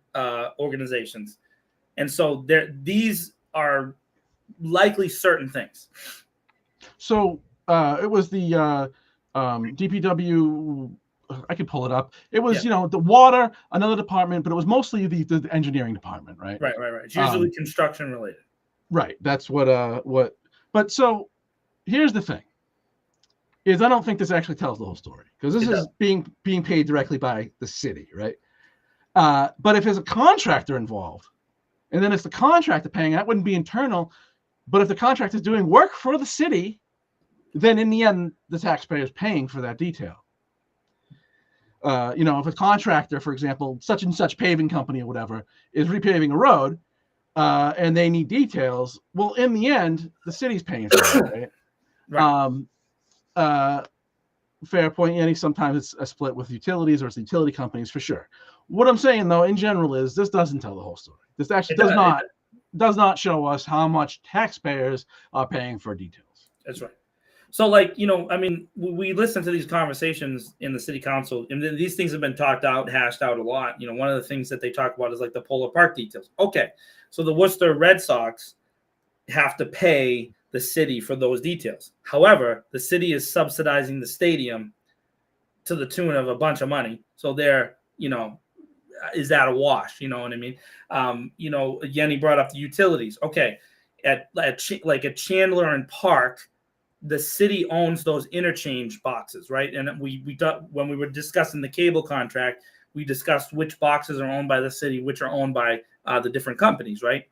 organizations, and so these are likely certain things. So it was the DPW. I could pull it up. It was the water, another department, but it was mostly the engineering department, right? Right. It's usually construction related. Right. That's what. But so. Here's the thing: is I don't think this actually tells the whole story because this is being paid directly by the city, right? But if there's a contractor involved, and then it's the contractor paying, that wouldn't be internal. But if the contractor is doing work for the city, then in the end, the taxpayer is paying for that detail. If a contractor, for example, such and such paving company or whatever, is repaving a road, and they need details, well, in the end, the city's paying for it, right? Right. Fair point, Yanni. Sometimes it's a split with utilities or it's utility companies for sure. What I'm saying though, in general, is this doesn't tell the whole story. This actually does not show us how much taxpayers are paying for details. That's right. So, we listen to these conversations in the city council, and then these things have been hashed out a lot. One of the things that they talk about is like the Polar Park details. Okay, so the Worcester Red Sox have to pay the city for those details. However, the city is subsidizing the stadium to the tune of a bunch of money. So is that a wash? You know what I mean? Yenny brought up the utilities. Okay. At Chandler and Park, the city owns those interchange boxes, right? And when we were discussing the cable contract, we discussed which boxes are owned by the city, which are owned by the different companies, right?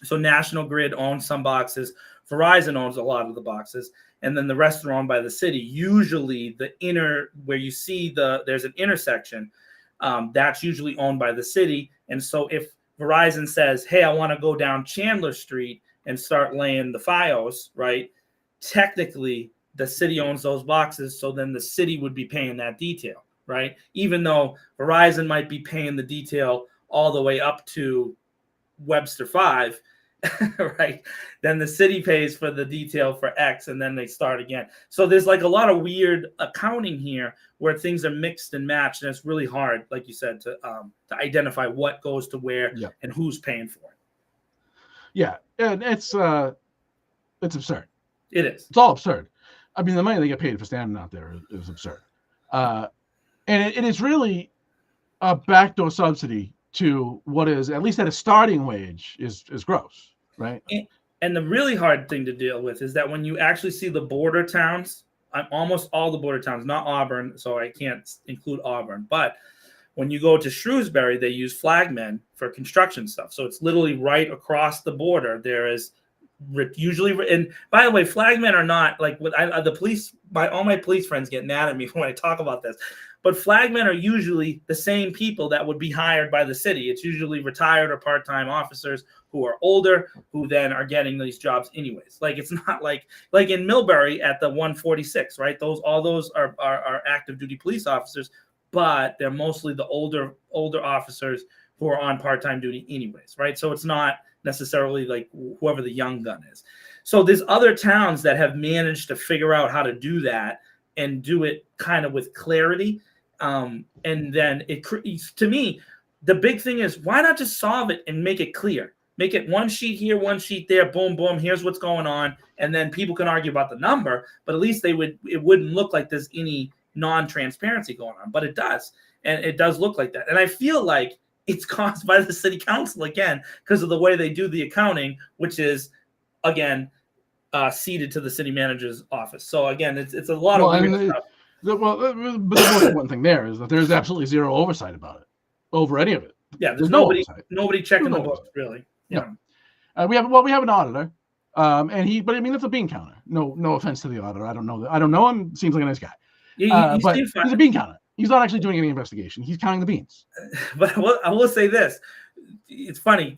So National Grid owns some boxes, Verizon owns a lot of the boxes, and then the rest are owned by the city. Usually where you see there's an intersection, that's usually owned by the city. And so if Verizon says, hey, I want to go down Chandler Street and start laying the FiOS, right? Technically, the city owns those boxes, so then the city would be paying that detail, right? Even though Verizon might be paying the detail all the way up to Webster 5, right? Then the city pays for the detail for X, and then they start again. So there's like a lot of weird accounting here where things are mixed and matched, and it's really hard, like you said, to identify what goes to where and who's paying for it. Yeah, and it's absurd. It is. It's all absurd. I mean, the money they get paid for standing out there is absurd, and it is really a backdoor subsidy to what is, at least at a starting wage, is gross, right? And the really hard thing to deal with is that when you actually see the border towns, almost all the border towns, not Auburn, so I can't include Auburn, but when you go to Shrewsbury, they use flagmen for construction stuff. So it's literally right across the border. There is usually, and by the way, flagmen are not like what the police. All my police friends get mad at me when I talk about this. But flagmen are usually the same people that would be hired by the city. It's usually retired or part-time officers who are older, who then are getting these jobs anyways. Like, it's not like in Millbury at the 146, right? All those are active duty police officers, but they're mostly the older officers who are on part-time duty anyways, right? So it's not necessarily like whoever the young gun is. So there's other towns that have managed to figure out how to do that and do it kind of with clarity. And then to me, the big thing is, why not just solve it and make it clear? Make it one sheet here, one sheet there, boom, boom, here's what's going on. And then people can argue about the number, but at least it wouldn't look like there's any non-transparency going on, but it does. And it does look like that. And I feel like it's caused by the city council again, because of the way they do the accounting, which is, again, ceded to the city manager's office. So again, it's a lot of weird stuff. But the most important thing there is that there's absolutely zero oversight about it, over any of it. Yeah, there's nobody checking the books, really. Yeah. We have an auditor, but I mean, it's a bean counter. No offense to the auditor. I don't know him. Seems like a nice guy. But he's a bean counter. He's not actually doing any investigation. He's counting the beans. But I will say this: it's funny.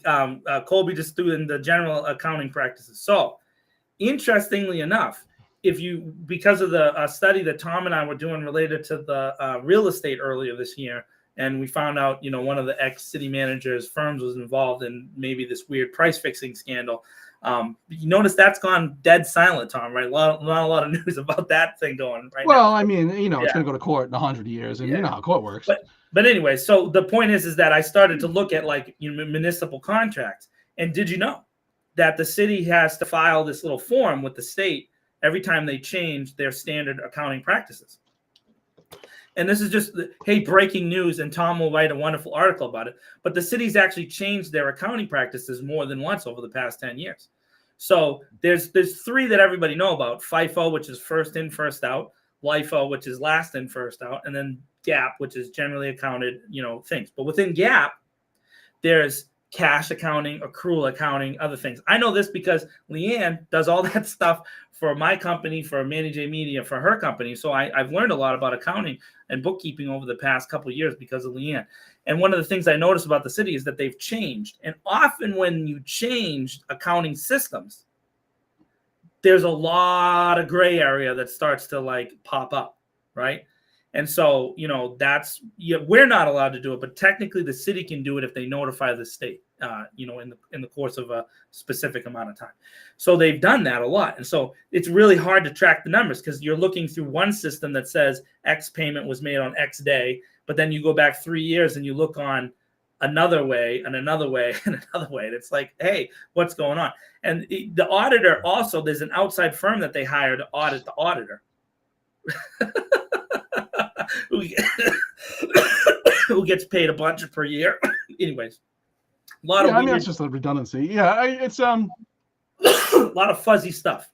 Colby just threw in the general accounting practices. So, interestingly enough, because of the study that Tom and I were doing related to the real estate earlier this year, and we found out, one of the ex-city managers' firms was involved in maybe this weird price fixing scandal. You notice that's gone dead silent, Tom, right? Not a lot of news about that thing going right now. Well, I mean, it's going to go to court in 100 years, and you know how court works. But anyway, so the point is that I started to look at municipal contracts, and did you know that the city has to file this little form with the state every time they change their standard accounting practices? And this is just, hey, breaking news, and Tom will write a wonderful article about it. But the city's actually changed their accounting practices more than once over the past 10 years. So there's three that everybody know about: FIFO, which is first in, first out; LIFO, which is last in, first out; and then GAAP, which is generally accounted, things. But within GAAP, there's cash accounting, accrual accounting, other things. I know this because Leanne does all that stuff for my company, for Manny J Media, for her company. So I've learned a lot about accounting and bookkeeping over the past couple of years because of Leanne. And one of the things I noticed about the city is that they've changed. And often when you change accounting systems, there's a lot of gray area that starts to pop up, right? And so, we're not allowed to do it, but technically the city can do it if they notify the state, in the course of a specific amount of time. So they've done that a lot. And so it's really hard to track the numbers because you're looking through one system that says X payment was made on X day, but then you go back 3 years and you look on another way and another way and another way. And it's like, hey, what's going on? And the auditor also, there's an outside firm that they hire to audit the auditor. Who gets paid a bunch per year. Anyways, a lot of it's just a redundancy. Yeah, it's a lot of fuzzy stuff.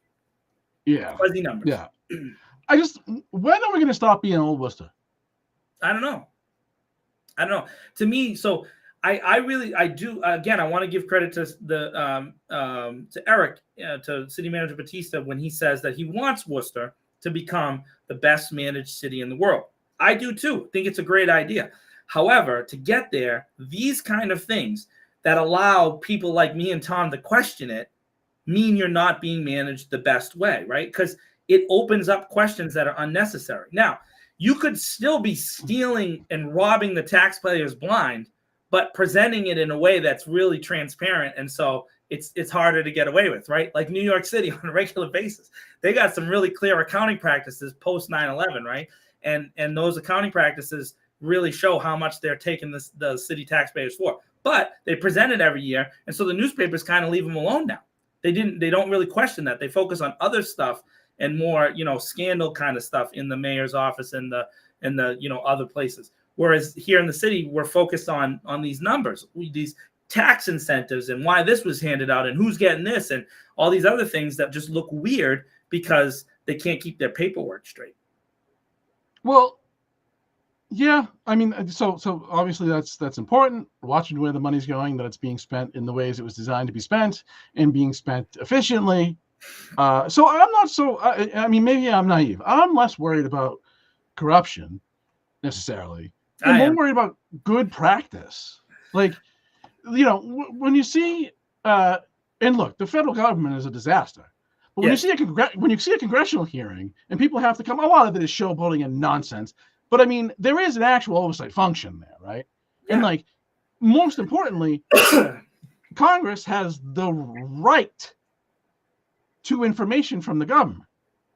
Yeah, fuzzy numbers. Yeah, when are we going to stop being old Worcester? I don't know. To me, so I do. Again, I want to give credit to to Eric, to City Manager Batista, when he says that he wants Worcester to become the best managed city in the world. I do too. Think it's a great idea. However, to get there, these kind of things that allow people like me and Tom to question it mean you're not being managed the best way, right? Because it opens up questions that are unnecessary. Now, you could still be stealing and robbing the taxpayers blind, but presenting it in a way that's really transparent. And so it's harder to get away with, right? Like New York City on a regular basis. They got some really clear accounting practices post 9/11, right? And those accounting practices really show how much they're taking the city taxpayers for. But they present it every year, and so the newspapers kind of leave them alone now. They don't really question that. They focus on other stuff and more, scandal kind of stuff in the mayor's office and the other places. Whereas here in the city, we're focused on these numbers, these tax incentives, and why this was handed out and who's getting this and all these other things that just look weird because they can't keep their paperwork straight. Well, yeah, I mean, so obviously that's important. Watching where the money's going, that it's being spent in the ways it was designed to be spent and being spent efficiently. So I'm not so. I mean, maybe I'm naive. I'm less worried about corruption necessarily. I'm more worried about good practice. When you see, and look, the federal government is a disaster. But when you see a congressional hearing and people have to come, a lot of it is showboating and nonsense. But I mean, there is an actual oversight function there, right? Yeah. And most importantly, Congress has the right to information from the government,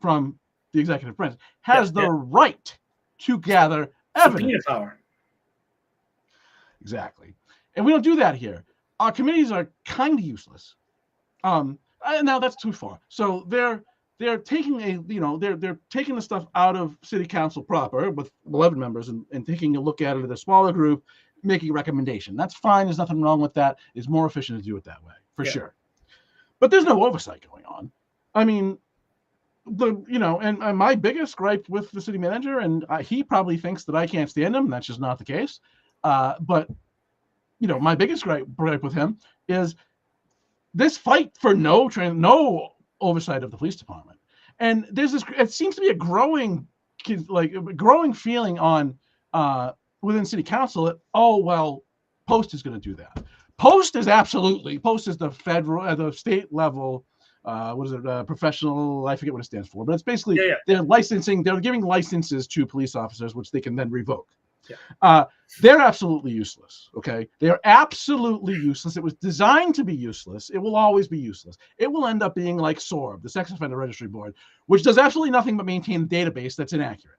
from the executive branch, has the right to gather evidence. Subpoena power. Exactly. And we don't do that here. Our committees are kind of useless. Now that's too far. So they're taking they're taking the stuff out of city council proper with 11 members and taking a look at it as a smaller group, making a recommendation. That's fine. There's nothing wrong with that. It's more efficient to do it that way, for sure. But there's no oversight going on. I mean, and my biggest gripe with the city manager, and he probably thinks that I can't stand him. That's just not the case. But my biggest gripe with him is this fight for no oversight of the police department. And there's this, it seems to be a growing feeling on within city council that, Post is going to do that. Post is the federal, the state level what is it? Professional, I forget what it stands for, but it's basically Yeah, yeah. they're licensing, they're giving licenses to police officers, which they can then revoke. Yeah. They're absolutely useless. Okay. They are absolutely useless. It was designed to be useless. It will always be useless. It will end up being like SORB, the Sex Offender Registry Board, which does absolutely nothing but maintain a database that's inaccurate.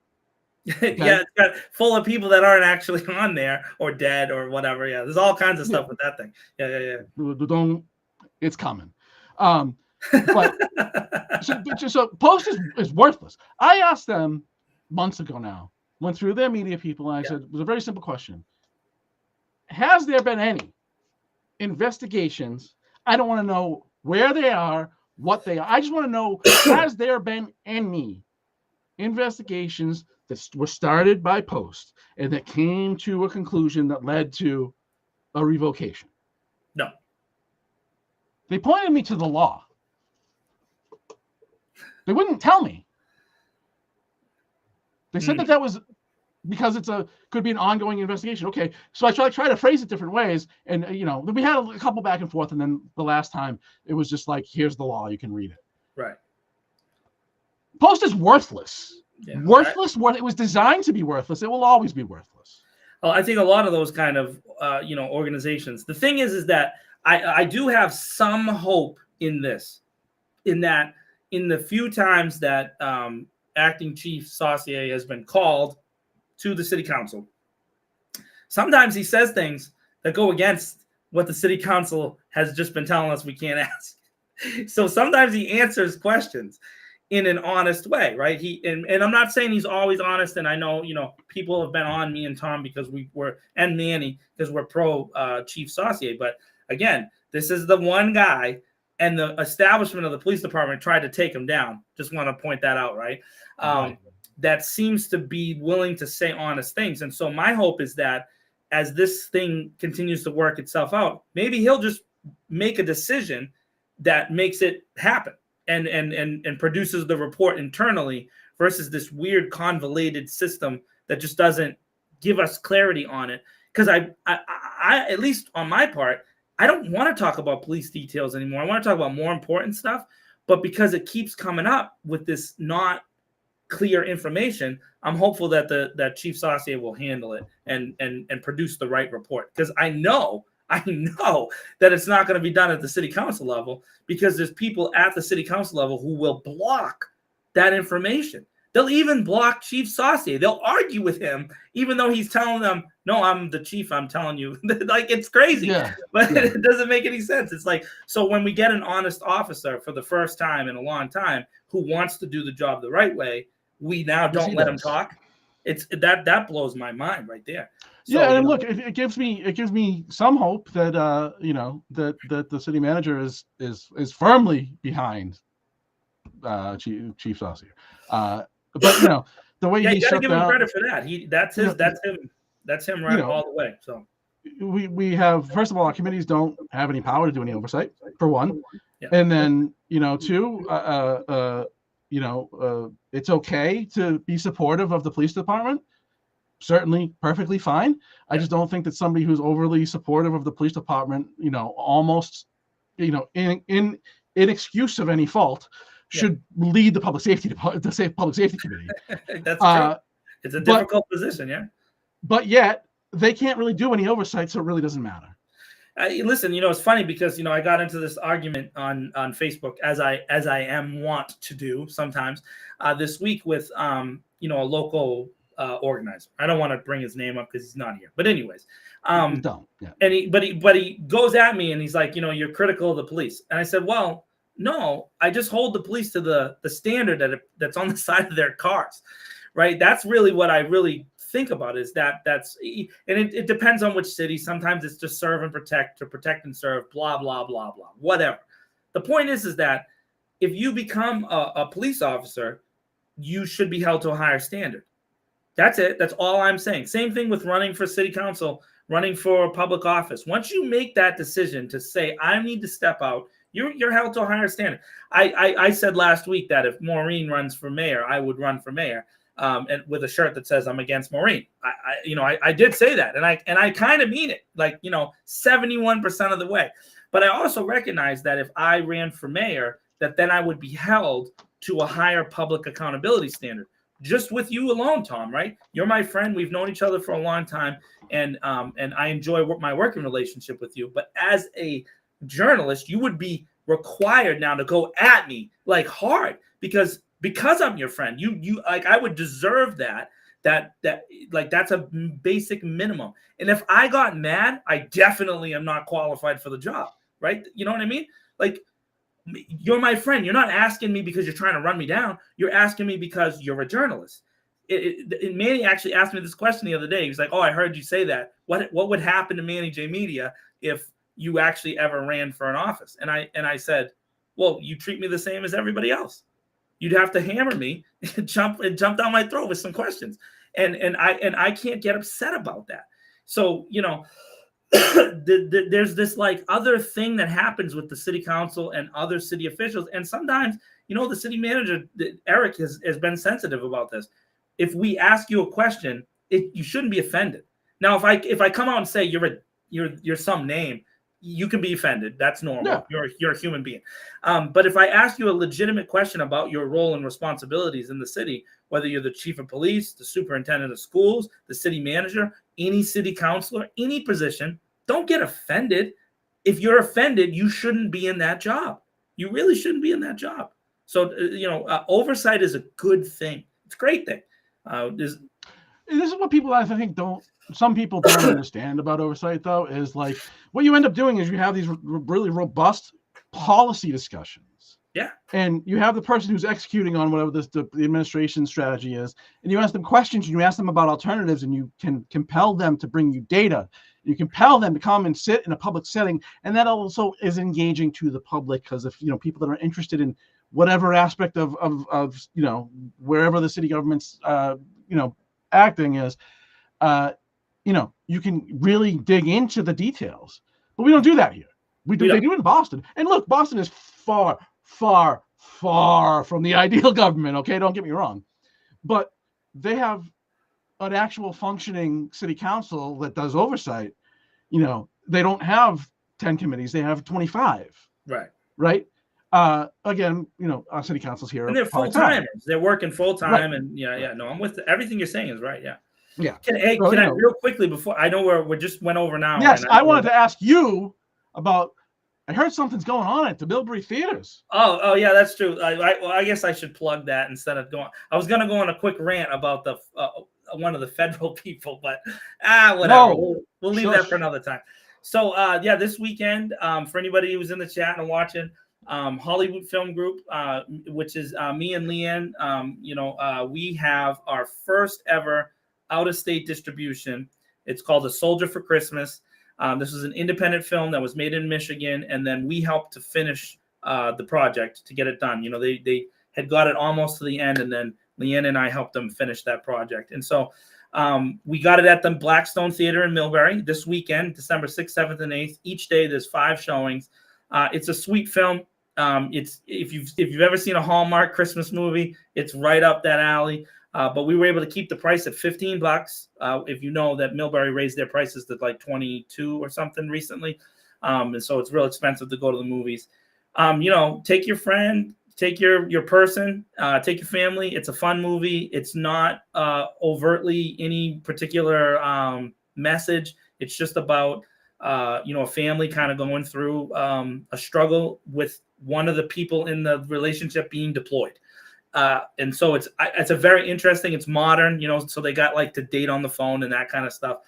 Okay? Yeah, it's got full of people that aren't actually on there or dead or whatever. Yeah, there's all kinds of stuff with that thing. Yeah. Don't, it's coming. But so Post is worthless. I asked them months ago now, went through their media people, and I said, it was a very simple question. Has there been any investigations? I don't want to know where they are, what they are. I just want to know, has there been any investigations that were started by Post and that came to a conclusion that led to a revocation? No. They pointed me to the law. They wouldn't tell me. They said that was because could be an ongoing investigation. Okay, so I try to phrase it different ways, and we had a couple back and forth, and then the last time it was just like, here's the law, you can read it. Right. Post is worthless. Yeah. Worthless. It was designed to be worthless. It will always be worthless. Well, I think a lot of those kind of organizations. The thing is that I do have some hope in this, in that in the few times that Acting Chief Saucier has been called to the city council, sometimes he says things that go against what the city council has just been telling us we can't ask. So sometimes he answers questions in an honest way, right? And I'm not saying he's always honest, and I know people have been on me and Tom because and Manny because we're pro Chief Saucier, but again, this is the one guy, and the establishment of the police department tried to take him down. Just want to point that out, right? That seems to be willing to say honest things. And so my hope is that as this thing continues to work itself out, maybe he'll just make a decision that makes it happen and produces the report internally versus this weird convoluted system that just doesn't give us clarity on it. Because I at least on my part, I don't want to talk about police details anymore. I want to talk about more important stuff. But because it keeps coming up with this not clear information, I'm hopeful that that Chief Saucier will handle it and produce the right report. Because I know that it's not going to be done at the city council level, because there's people at the city council level who will block that information. They'll even block Chief Saucier. They'll argue with him, even though he's telling them, no, I'm the chief, I'm telling you. Like, it's crazy. But it doesn't make any sense. It's like, so when we get an honest officer for the first time in a long time who wants to do the job the right way, we now don't let him talk. It's that blows my mind right there. So, and look, it gives me some hope that that the city manager is firmly behind Chief Saucier. But the way you got to give him credit for that. That's him right all the way. So we have, first of all, our committees don't have any power to do any oversight, for one, and then two, it's okay to be supportive of the police department. Certainly, perfectly fine. I just don't think that somebody who's overly supportive of the police department, almost, in excuse of any fault, should lead the public safety committee. That's true. It's a difficult position, But yet they can't really do any oversight, so it really doesn't matter. Listen, it's funny because I got into this argument on Facebook as I am wont to do sometimes this week with a local organizer. I don't want to bring his name up because he's not here. But anyways, don't. Yeah. And he goes at me and he's like, you're critical of the police. And I said, well, no, I just hold the police to the standard that's on the side of their cars, right? That's really what I really think about, is that's, and it depends on which city. Sometimes it's just serve and protect, or protect and serve, blah, blah, blah, blah, whatever. The point is that if you become a police officer, you should be held to a higher standard. That's it. That's all I'm saying. Same thing with running for city council, running for public office. Once you make that decision to say, I need to step out, you're held to a higher standard. I said last week that if Maureen runs for mayor, I would run for mayor, and with a shirt that says I'm against Maureen. I did say that, and I kind of mean it, like 71% of the way. But I also recognize that if I ran for mayor, that then I would be held to a higher public accountability standard. Just with you alone, Tom, right? You're my friend. We've known each other for a long time, and I enjoy my working relationship with you. But as a journalist, you would be required now to go at me like hard because I'm your friend. You like I would deserve that like that's a basic minimum. And if I got mad, I definitely am not qualified for the job, right? You know what I mean? Like, you're my friend. You're not asking me because you're trying to run me down. You're asking me because you're a journalist. Manny actually asked me this question the other day. He was like, "Oh, I heard you say that. What would happen to Manny J Media if you actually ever ran for an office?" And I said, "Well, you treat me the same as everybody else. You'd have to hammer me and jump down my throat with some questions." And I can't get upset about that. So, you know, there's this like other thing that happens with the city council and other city officials. And sometimes, you know, the city manager, Eric, has been sensitive about this. If we ask you a question, you shouldn't be offended. Now, if I come out and say you're some name, you can be offended. That's normal. Yeah. You're a human being. But if I ask you a legitimate question about your role and responsibilities in the city, whether you're the chief of police, the superintendent of schools, the city manager, any city councilor, any position, don't get offended. If you're offended, you shouldn't be in that job. You really shouldn't be in that job. So, you know, oversight is a good thing. It's a great thing. This is what people, I think, some people don't understand about oversight, though, is like what you end up doing is you have these really robust policy discussions. Yeah. And you have the person who's executing on whatever the administration strategy is, and you ask them questions and you ask them about alternatives, and you can compel them to bring you data. You compel them to come and sit in a public setting, and that also is engaging to the public, because if, you know, people that are interested in whatever aspect of you know, wherever the city government's you know, acting is, you know, you can really dig into the details. But we don't do that here. They do it in Boston. And look, Boston is far, far, far from the ideal government, okay? Don't get me wrong. But they have an actual functioning city council that does oversight. You know, they don't have 10 committees. They have 25. Right? Again, you know, our city councils here and they're full-timers. They're working full-time. Right. And no, I'm with everything you're saying is right. Yeah. Can I real quickly, before, I know we just went over now. Yes, I wanted to ask you about, I heard something's going on at the Millbury Theaters. Oh yeah, that's true. I guess I should plug that instead of going. I was going to go on a quick rant about the one of the federal people, but whatever. No, we'll leave that for another time. So yeah, this weekend, for anybody who's in the chat and watching, Hollywood Film Group, which is me and Leanne, you know, we have our first ever out-of-state distribution. It's called A Soldier for Christmas. This is an independent film that was made in Michigan, and then we helped to finish the project to get it done. You know, they had got it almost to the end, and then Leanne and I helped them finish that project. And so we got it at the Blackstone Theater in Millbury this weekend, December 6th, 7th, and 8th. Each day there's 5 showings. It's a sweet film. It's if you've ever seen a Hallmark Christmas movie, it's right up that alley. But we were able to keep the price at $15. If you know that Millbury raised their prices to like 22 or something recently. And so it's real expensive to go to the movies. You know, take your friend, take your person, take your family. It's a fun movie. It's not overtly any particular message. It's just about, you know, a family kind of going through a struggle with one of the people in the relationship being deployed. And so it's a very interesting, it's modern, you know, so they got like to date on the phone and that kind of stuff.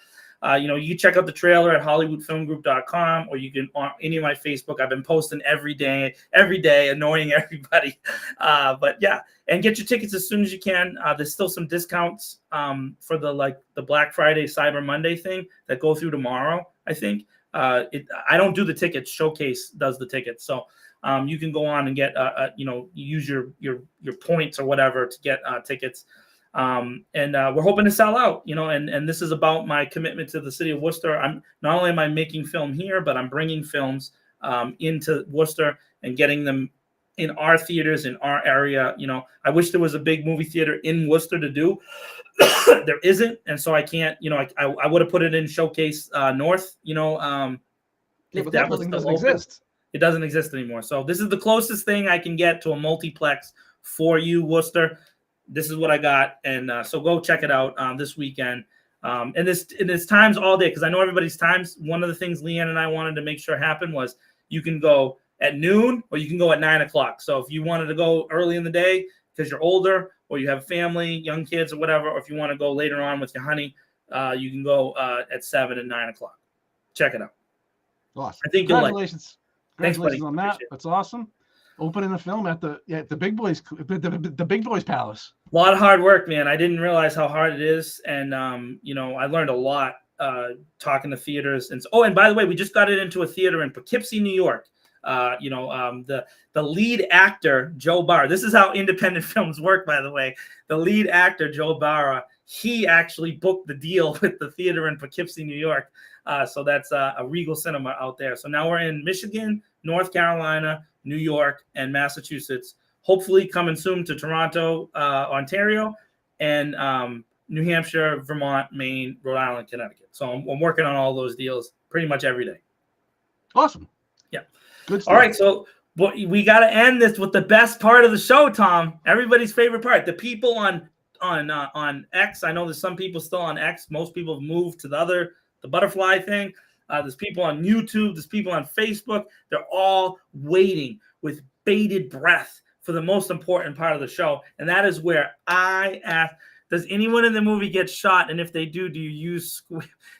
You know, you can check out the trailer at hollywoodfilmgroup.com, or you can on any of my Facebook. I've been posting every day, annoying everybody. But yeah, and get your tickets as soon as you can. There's still some discounts for the Black Friday, Cyber Monday thing that go through tomorrow, I think. I don't do the tickets. Showcase does the tickets. So you can go on and get, you know, use your points or whatever to get tickets. And we're hoping to sell out, you know, and this is about my commitment to the city of Worcester. I'm not only am I making film here, but I'm bringing films into Worcester and getting them in our theaters in our area. You know, I wish there was a big movie theater in Worcester to do. There isn't, and so I can't. You know, I would have put it in Showcase North. You know, yeah, but that building doesn't exist. It doesn't exist anymore. So this is the closest thing I can get to a multiplex for you, Worcester. This is what I got, and so go check it out this weekend. And it's times all day, because I know everybody's times. One of the things Leanne and I wanted to make sure happened was you can go at noon or you can go at 9 o'clock. So if you wanted to go early in the day because you're older or you have a family, young kids or whatever, or if you want to go later on with your honey, you can go at 7 and 9 o'clock. Check it out. Awesome. I think Congratulations. Thanks, buddy. On that. That's awesome. Opening the film at the big boys, the big boys palace. A lot of hard work, man. I didn't realize how hard it is, and I learned a lot talking to theaters. And and by the way, we just got it into a theater in Poughkeepsie, New York. The lead actor Joe Barra. This is how independent films work, by the way. The lead actor Joe Barra, he actually booked the deal with the theater in Poughkeepsie, New York. So that's a Regal Cinema out there. So now we're in Michigan, North Carolina, New York, and Massachusetts. Hopefully coming soon to Toronto, Ontario, and New Hampshire, Vermont, Maine, Rhode Island, Connecticut. So I'm working on all those deals pretty much every day. Awesome. Yeah. Good stuff. All right. So we got to end this with the best part of the show, Tom. Everybody's favorite part. The people on X. I know there's some people still on X. Most people have moved to the butterfly thing. There's people on YouTube. There's people on Facebook. They're all waiting with bated breath for the most important part of the show. And that is where I ask, does anyone in the movie get shot? And if they do you use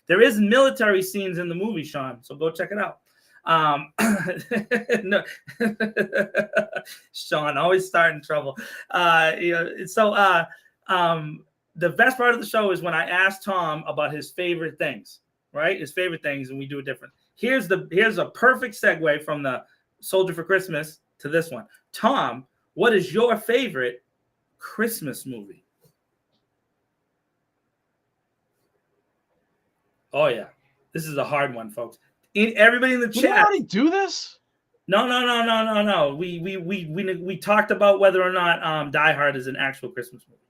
there is military scenes in the movie, Sean. So go check it out. No. Sean, always starting trouble. The best part of the show is when I ask Tom about his favorite things. Right? His favorite things, and we do it different. Here's a perfect segue from the Soldier for Christmas to this one. Tom, what is your favorite Christmas movie? Oh yeah. This is a hard one, folks. Everybody in the chat. Did we already do this? No. We talked about whether or not Die Hard is an actual Christmas movie.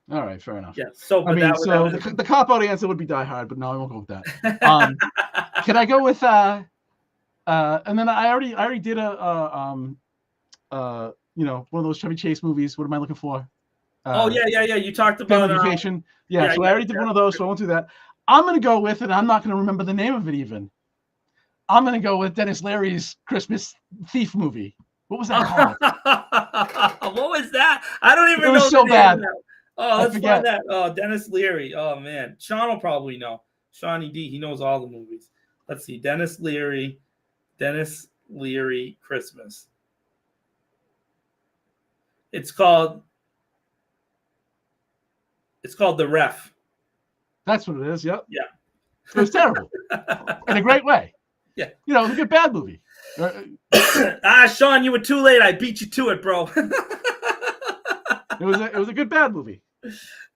All right, fair enough. Yeah. So, the cop-out answer would be Die Hard, but no, I won't go with that. Can I go with and then I already did one of those Chevy Chase movies. What am I looking for? Yeah. You talked about Vacation. So I already did one of those, so I won't do that. I'm gonna go with it. I'm not gonna remember the name of it even. I'm gonna go with Dennis Leary's Christmas Thief movie. What was that called? What was that? I don't even know. It was so bad. Oh, let's find that. Oh, Dennis Leary. Oh, man. Sean will probably know. Shawnee D. He knows all the movies. Let's see. Dennis Leary Christmas. It's called The Ref. That's what it is. Yep. Yeah. It was terrible. In a great way. Yeah. It was a good bad movie. Sean, you were too late. I beat you to it, bro. It was a good bad movie.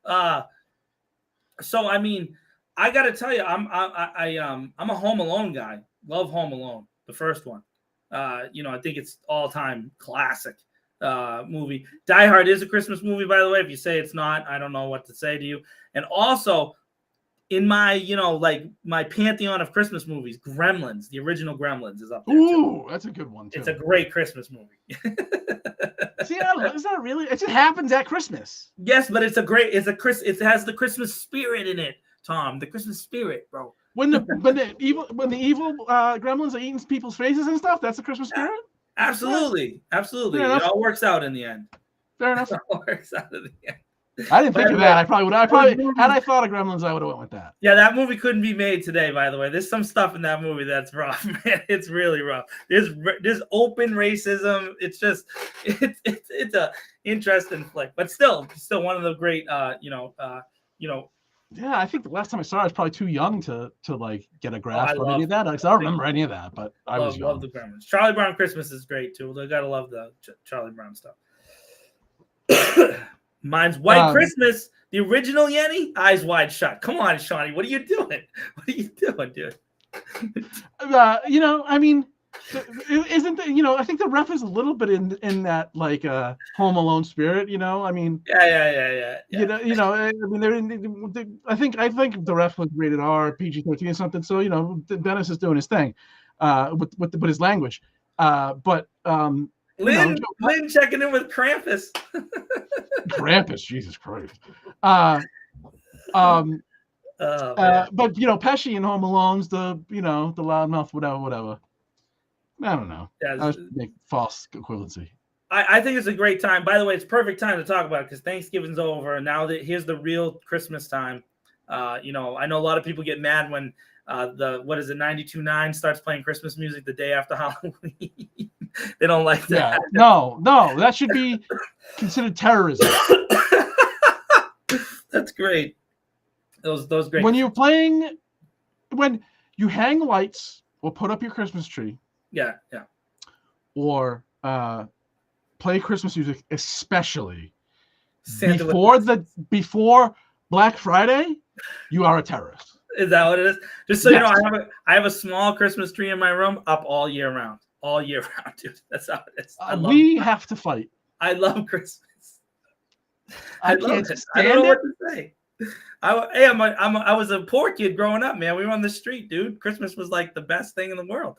So I mean, I gotta tell you, I'm a Home Alone guy. Love Home Alone, the first one. I think it's all-time classic movie. Die Hard is a Christmas movie, by the way. If you say it's not, I don't know what to say to you. And also, in my my pantheon of Christmas movies, Gremlins, the original Gremlins, is up there. Ooh, that's a good one too. It's a great Christmas movie. See, is that really? It just happens at Christmas. Yes, but it has the Christmas spirit in it, Tom. The Christmas spirit, bro. When the evil gremlins are eating people's faces and stuff, that's the Christmas spirit. Absolutely. It all works out in the end. Fair enough. It all works out in the end. I didn't think of that. I probably had I thought of Gremlins, I would have went with that. Yeah, that movie couldn't be made today, by the way. There's some stuff in that movie that's rough, man. It's really rough. There's open racism. It's just it's a interesting flick, but still one of the great Yeah, I think the last time I saw it, I was probably too young to like get a grasp on any of that. I don't remember any of that, but I was young. Love the Gremlins. Charlie Brown Christmas is great too. I gotta love the Charlie Brown stuff. Mine's White Christmas, the original Yenny, Eyes Wide Shut. Come on, Shawnee, what are you doing? What are you doing, dude? I mean, isn't I think the ref is a little bit in that like Home Alone spirit. I mean, yeah. I mean, I think the ref was rated R, PG-13 or something. So Dennis is doing his thing with his language. But Lynn checking in with Krampus. Krampus, Jesus Christ. But Pesci in Home Alone's the loudmouth, whatever. I don't know. Yeah, I was make false equivalency. I think it's a great time. By the way, it's perfect time to talk about it because Thanksgiving's over, and now that here's the real Christmas time. I know a lot of people get mad when 92.9 starts playing Christmas music the day after Halloween. They don't like that. Yeah, no, that should be considered terrorism. That's great. Those great. When you hang lights or put up your Christmas tree. Yeah. Or play Christmas music, especially Santa before Black Friday, you are a terrorist. Is that what it is? Just so you know, I have a small Christmas tree in my room up all year round, dude. That's how it is. We have to fight. I love Christmas. I can't stand I don't know what to say. I was a poor kid growing up, man. We were on the street, dude. Christmas was like the best thing in the world.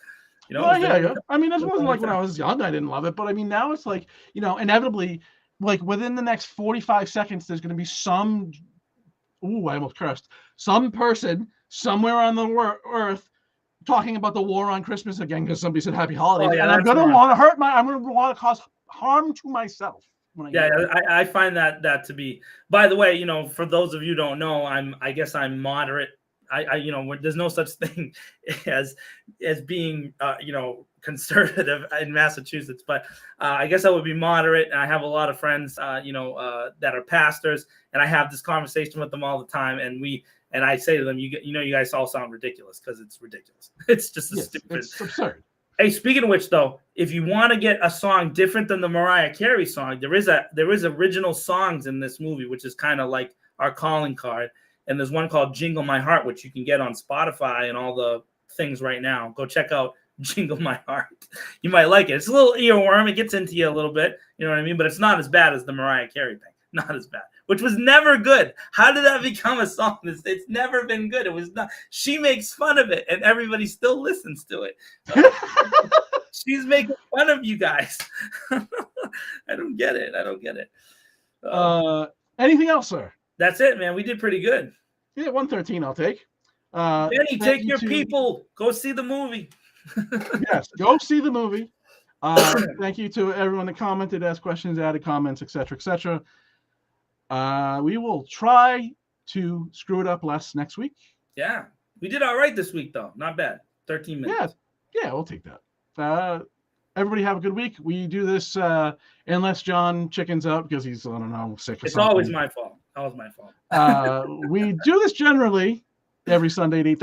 Yeah. I mean, this wasn't like when I was young, I didn't love it. But I mean, now it's like, inevitably, like within the next 45 seconds, there's going to be some person somewhere on the earth talking about the war on Christmas again because somebody said happy holidays. And I'm going to want to cause harm to myself. I find that to be, by the way, for those of you who don't know, I guess I'm moderate. There's no such thing as being, conservative in Massachusetts, but I guess I would be moderate. And I have a lot of friends, that are pastors, and I have this conversation with them all the time. And I say to them, you guys all sound ridiculous because it's ridiculous. It's just stupid. It's absurd. Hey, speaking of which, though, if you want to get a song different than the Mariah Carey song, there is original songs in this movie, which is kind of like our calling card. And there's one called Jingle My Heart, which you can get on Spotify and all the things right now. Go check out Jingle My Heart. You might like it. It's a little earworm. It gets into you a little bit. You know what I mean? But it's not as bad as the Mariah Carey thing. Not as bad, which was never good. How did that become a song? It's never been good. It was not. She makes fun of it, and everybody still listens to it. She's making fun of you guys. I don't get it. Anything else, sir? That's it, man. We did pretty good. Yeah, 113 I'll take. Benny, take your people. Go see the movie. Yes, go see the movie. Thank you to everyone that commented, asked questions, added comments, etc., etc. We will try to screw it up less next week. Yeah, we did all right this week, though. Not bad. 13 minutes. Yeah, we'll take that. Everybody have a good week. We do this unless John chickens out because he's, I don't know, sick or it's something. Always my fault. That was my fault. We do this generally every Sunday at 8:30.